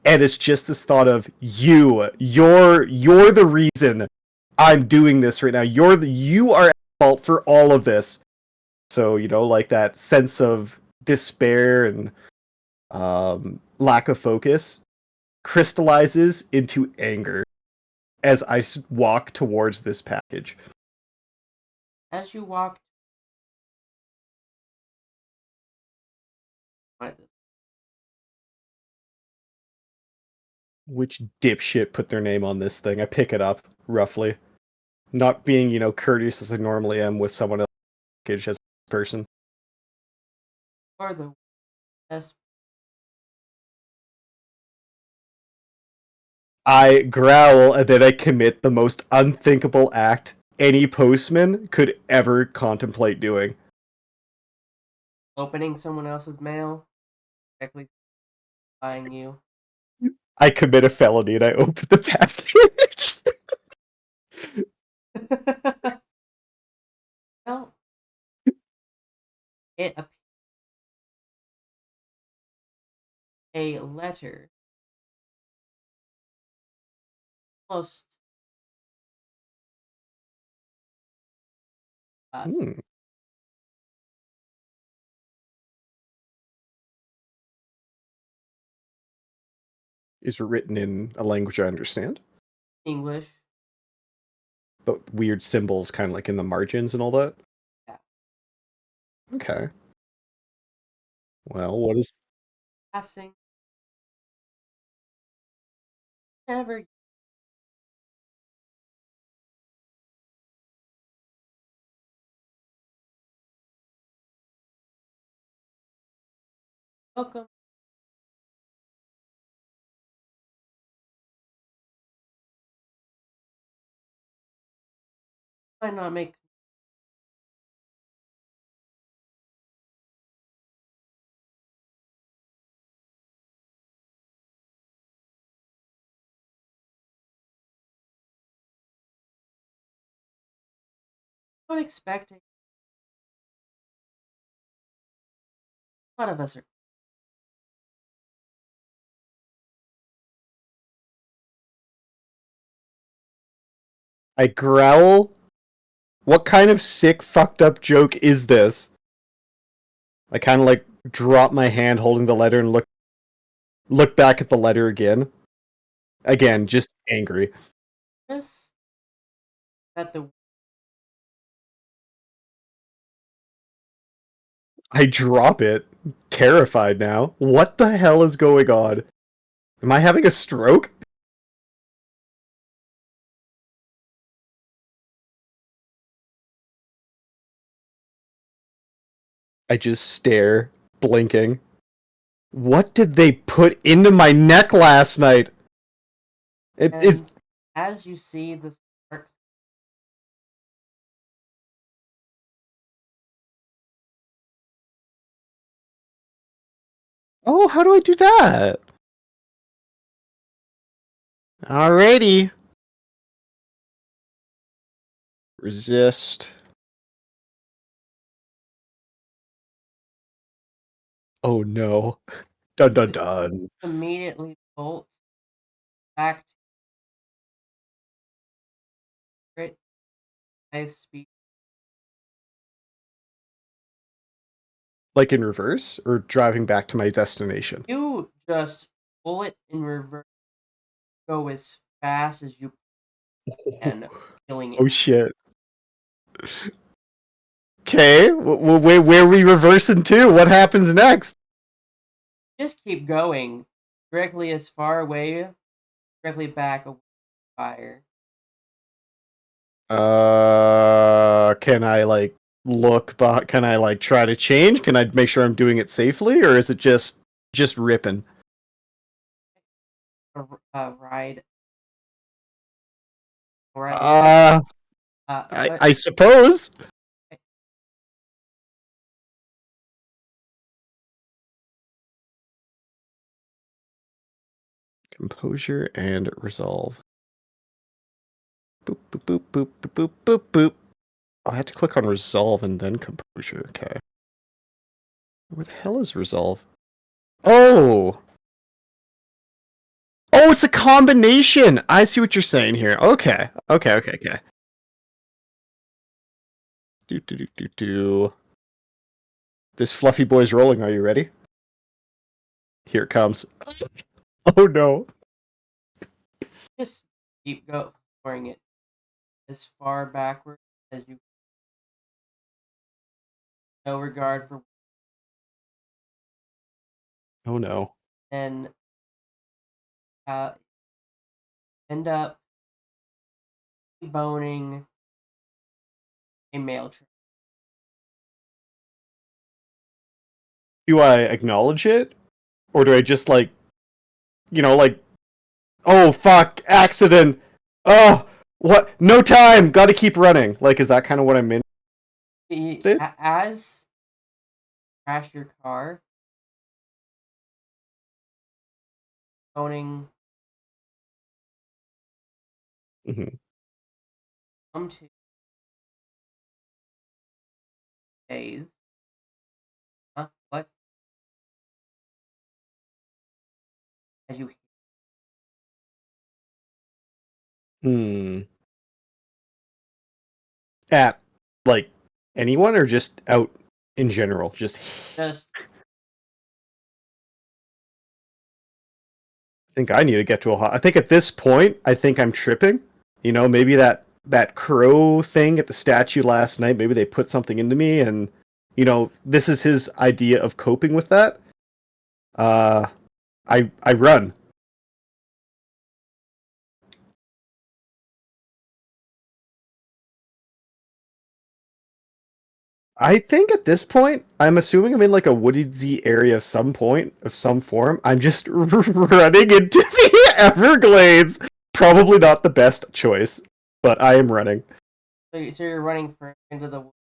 and it's just this thought of you're the reason I'm doing this right now. You are at fault for all of this. So, you know, like that sense of despair and lack of focus crystallizes into anger as I walk towards this package. As you walk by this, Which dipshit put their name on this thing? I pick it up, roughly. Not being, courteous as I normally am with someone else as a person. Or the best. I growl and then I commit the most unthinkable act any postman could ever contemplate doing. Opening someone else's mail, directly buying you. I commit a felony and I open the package. Well, it a letter. Almost us. Hmm. Is written in a language I understand, English. but weird symbols kind of like in the margins and all that. Yeah. Okay. Well, what is Passing. Never. Welcome. Might not make. Not expecting. A lot of us are. I growl? What kind of sick, fucked up joke is this? I kind of like drop my hand holding the letter and look back at the letter again. Again, just angry. This that the I drop it, terrified now. What the hell is going on? Am I having a stroke? I just stare, blinking. What did they put into my neck last night? It is. and as you see the sparks, Oh, how do I do that? Alrighty. Resist. Oh no. Dun dun dun. immediately bolt back to it. I speak. Like in reverse or driving back to my destination? You just pull it in reverse. Go as fast as you can, killing it. Oh shit. Okay, where are we reversing to? What happens next? Just keep going directly as far away, directly back away from fire. Can I like look back? Can I like try to change? Can I make sure I'm doing it safely, or is it just ripping? Ride. Right. Uh, What? I suppose. Composure and resolve. Boop boop boop boop boop boop boop boop. Oh, I had to click on resolve and then composure. Okay. Where the hell is resolve? Oh! Oh, it's a combination! I see what you're saying here. Okay. Okay, okay, okay. Do do do do do. This fluffy boy's rolling. Are you ready? Here it comes. Oh no. Just keep going it as far backward as you. No regard for. Oh no. And end up boning a male tree. Do I acknowledge it? Or do I just, like, oh, fuck, accident! Oh, what? No time! Gotta keep running. Like, is that kind of what I'm in? As you crash your car, boning Mm-hmm. come to days. Huh? What? As you Hmm. At, like, anyone or just out in general? Just. just I think I need to get to I think at this point, I think I'm tripping. Maybe that crow thing at the statue last night, maybe they put something into me and this is his idea of coping with that. I run. I think at this point, I'm assuming I'm in like a woodsy area of some point, of some form. I'm just running into the Everglades. Probably not the best choice, but I am running. so you're running for into the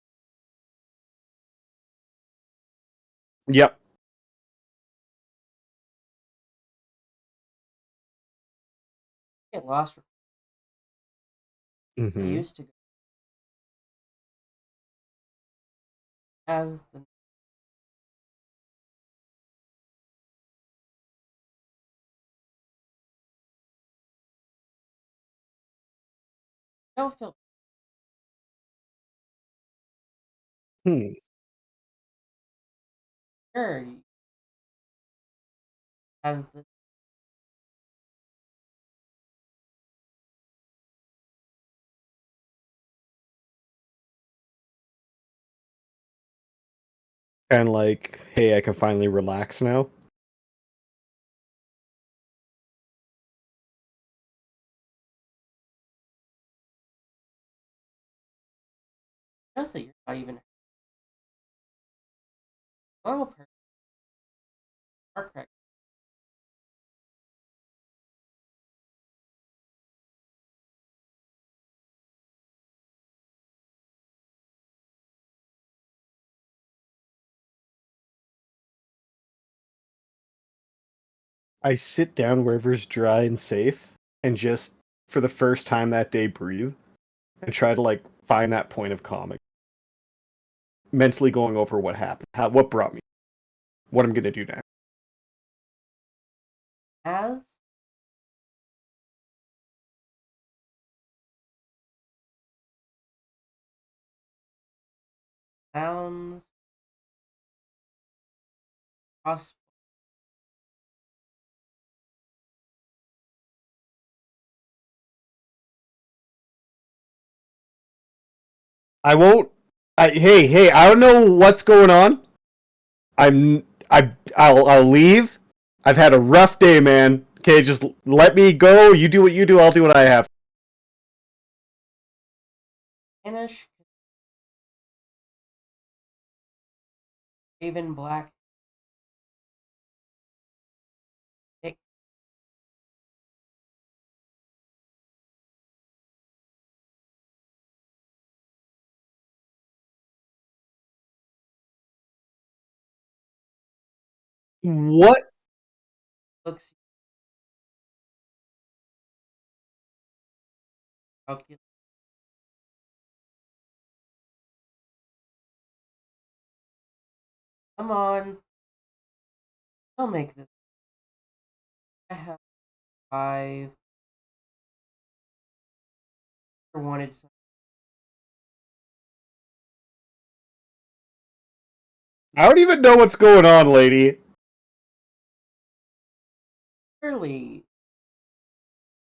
Yep. get lost. I Mm-hmm. used to go as the don't feel Hmm. sure as the And like, hey, I can finally relax now. knows that you're not even a normal person. Are correct. I sit down wherever's dry and safe and just, for the first time that day, breathe and try to like find that point of calm. Mentally going over what happened, what brought me, what I'm gonna do next. As sounds possible. I won't. Hey, I don't know what's going on. I'll leave. I've had a rough day, man. Okay, just let me go. You do what you do. I'll do what I have. Vanish, Raven Black, Nick, What? looks calculate. Come on, I'll make this. I have 5 or wanted some. I don't even know what's going on, lady. Clearly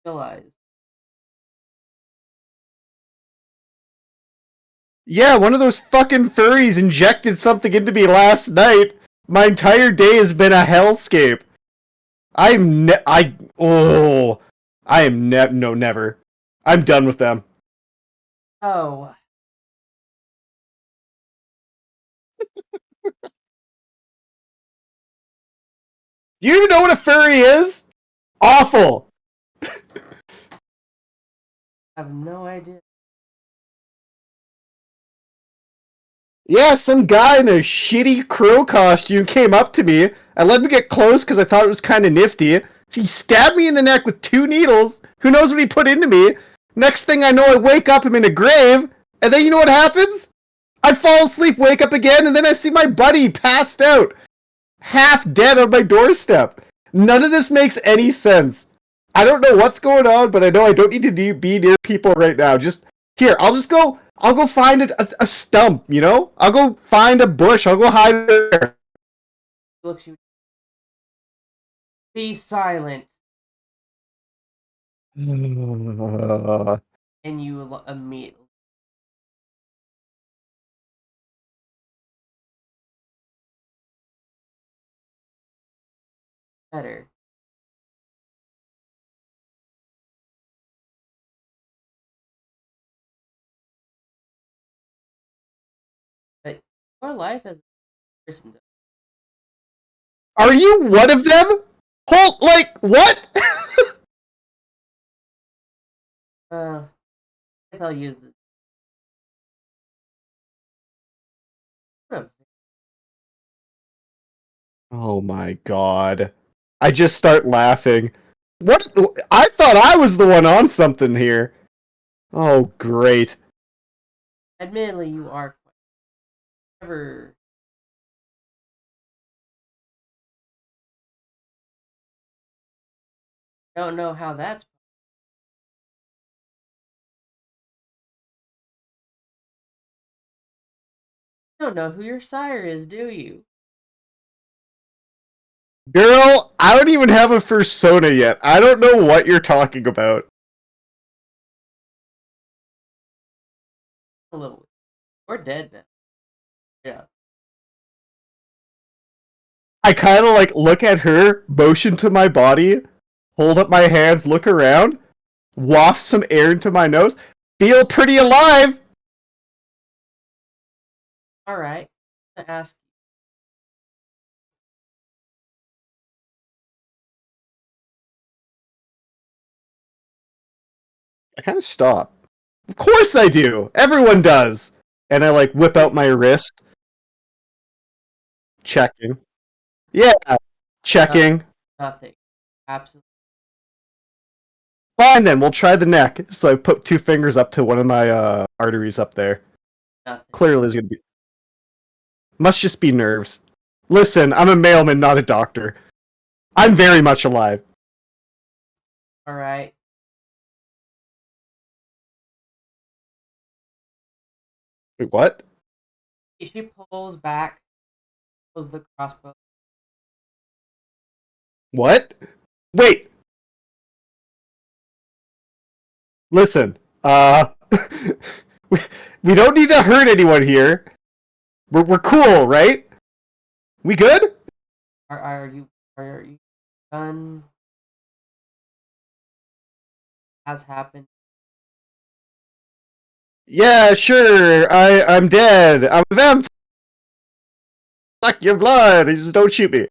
realize. Yeah, one of those fucking furries injected something into me last night. My entire day has been a hellscape. I oh I am no, never. I'm done with them. Oh, You even know what a furry is? Awful. I have no idea. Yeah, some guy in a shitty crow costume came up to me. I let him get close because I thought it was kind of nifty. He stabbed me in the neck with 2 needles. Who knows what he put into me? Next thing I know, I wake up, I'm in a grave, and then you know what happens? I fall asleep, wake up again, and then I see my buddy passed out, half dead on my doorstep. None of this makes any sense. I don't know what's going on, but I know I don't need to be near people right now. Just here, I'll go find a stump, you know? I'll go find a bush. I'll go hide there. Looks you. Be silent, and you immediately better. But your life as a person, Are you one of them? Hold, like, what? I guess I'll use the. What a Oh my god. I just start laughing. What? I thought I was the one on something here. Oh, great. admittedly, you are quite clever. Don't know how that's. You don't know who your sire is, do you? Girl, I don't even have a persona yet. I don't know what you're talking about. A little. We're dead now. Yeah. I kind of like look at her, motion to my body, hold up my hands, look around, waft some air into my nose, feel pretty alive. All right. I'm gonna ask. I kind of stop. Of course I do. Everyone does. And I like whip out my wrist, checking. Yeah, No, checking. nothing. Absolutely Fine then, we'll try the neck. So I put 2 fingers up to one of my arteries up there. nothing. Clearly, is gonna be. Must just be nerves. Listen, I'm a mailman, not a doctor. I'm very much alive. All right. Wait, what? She pulls back, pulls the crossbow. What? Wait, listen. We, we don't need to hurt anyone here. We're cool, right? We good? Are you done? Has happened. Yeah, sure. I'm dead. I'm a vampire. Suck your blood. Just don't shoot me.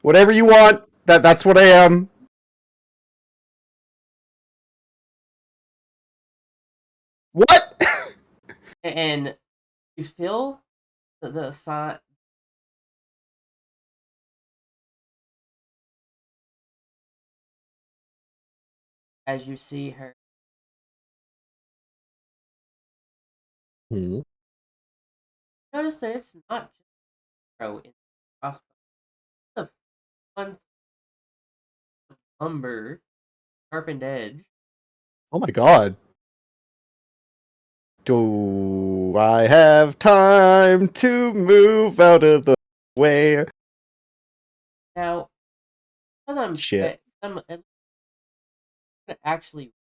Whatever you want. That's what I am. What? And you feel the sign as you see her. Hmm. Notice that it's not just pro in the crossbow. It's a fun lumber, sharpened edge. Oh my god. Do I have time to move out of the way? Now, because Shit. I'm actually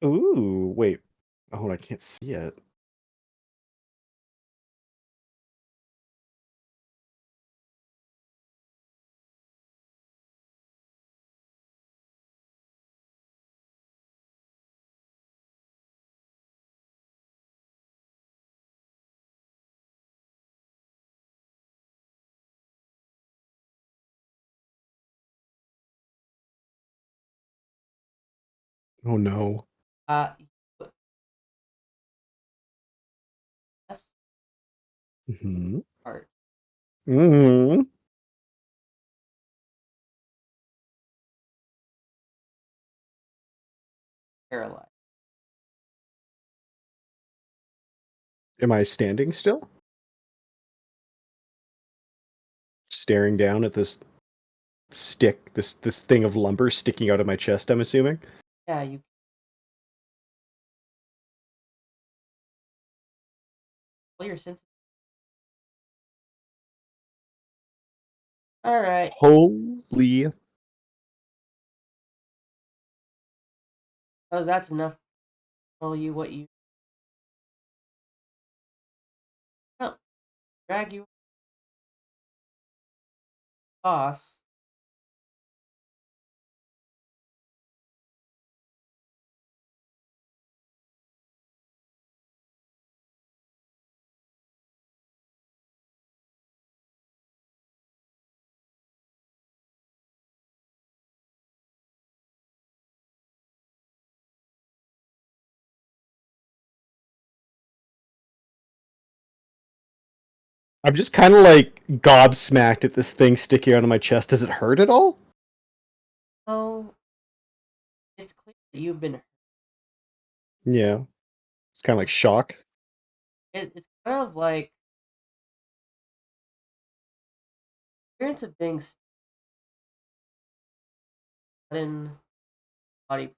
Ooh, wait. Oh, I can't see it. Oh no. Uh, yes, Hmm. part Hmm. paralyzed. Am I standing still? Staring down at this stick, this thing of lumber sticking out of my chest, I'm assuming. Yeah, you all your senses. All right. Holy. So that's enough to tell you what you. Well, drag you boss. I'm just kind of like gobsmacked at this thing sticking out of my chest. Does it hurt at all? Oh, it's clear that you've been. Yeah. It's kind of like shock. It's kind of like appearance of being sudden body.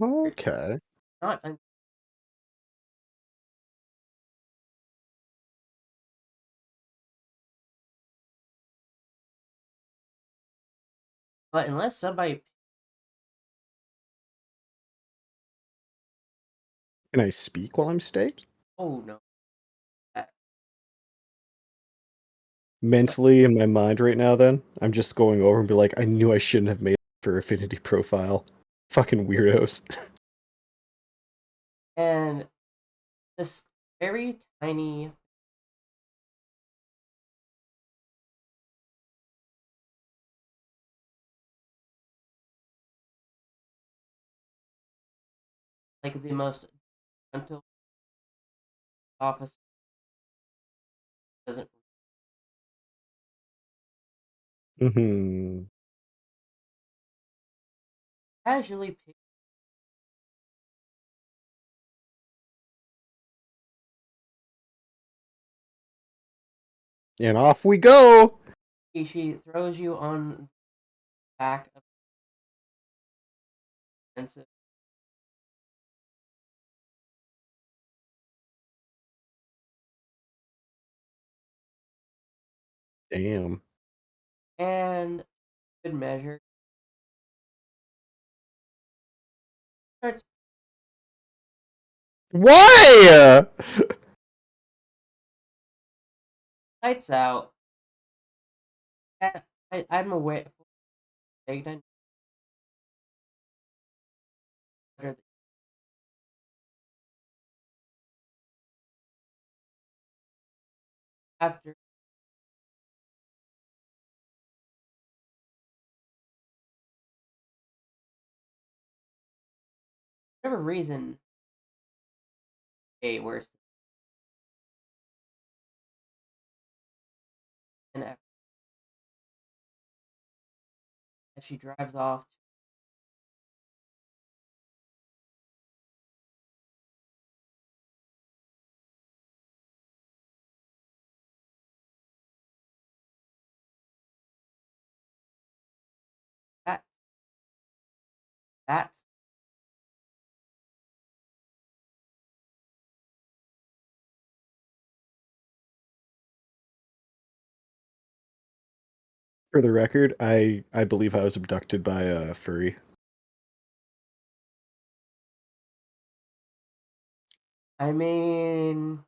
Okay. Not but unless somebody. Can I speak while I'm staked? Oh no. That, Mentally in my mind right now, then, I'm just going over and be like, I knew I shouldn't have made it for affinity profile. Fucking weirdos. and this very tiny. Like the most gentle office doesn't Hmm. casually pick. And off we go! She throws you on the back of the fence Damn. and good measure starts Why? lights out. I'm aware. I after whatever reason, a worse than after she drives off. That that For the record, I believe I was abducted by a furry. I mean,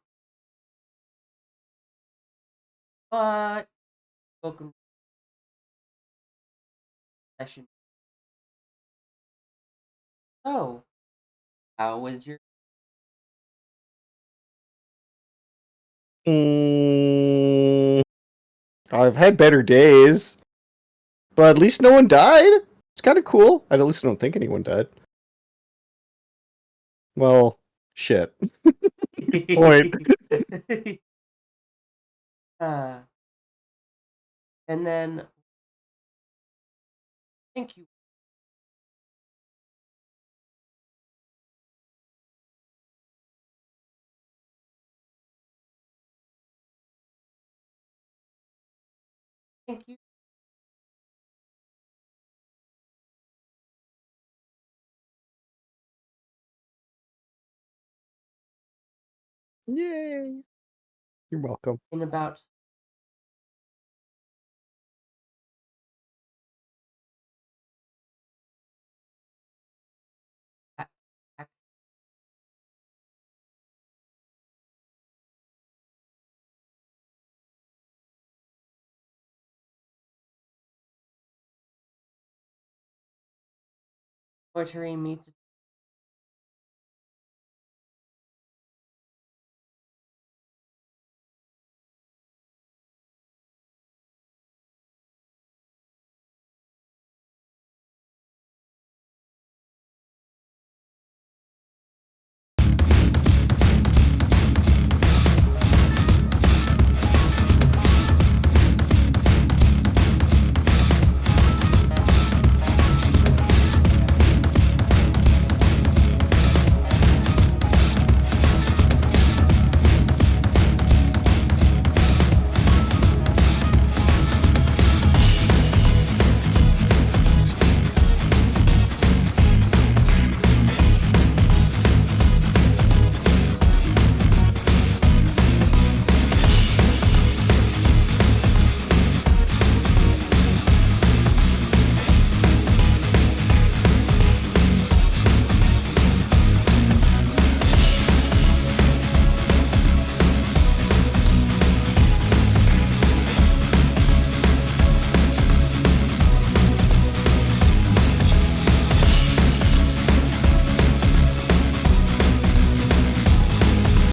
but welcome to the session. So, how was your? Mm, I've had better days, but at least no one died. It's kind of cool. I at least don't think anyone died. Well, shit. Point. uh, and then thank you. Thank you. Yay. You're welcome. In about poetry meets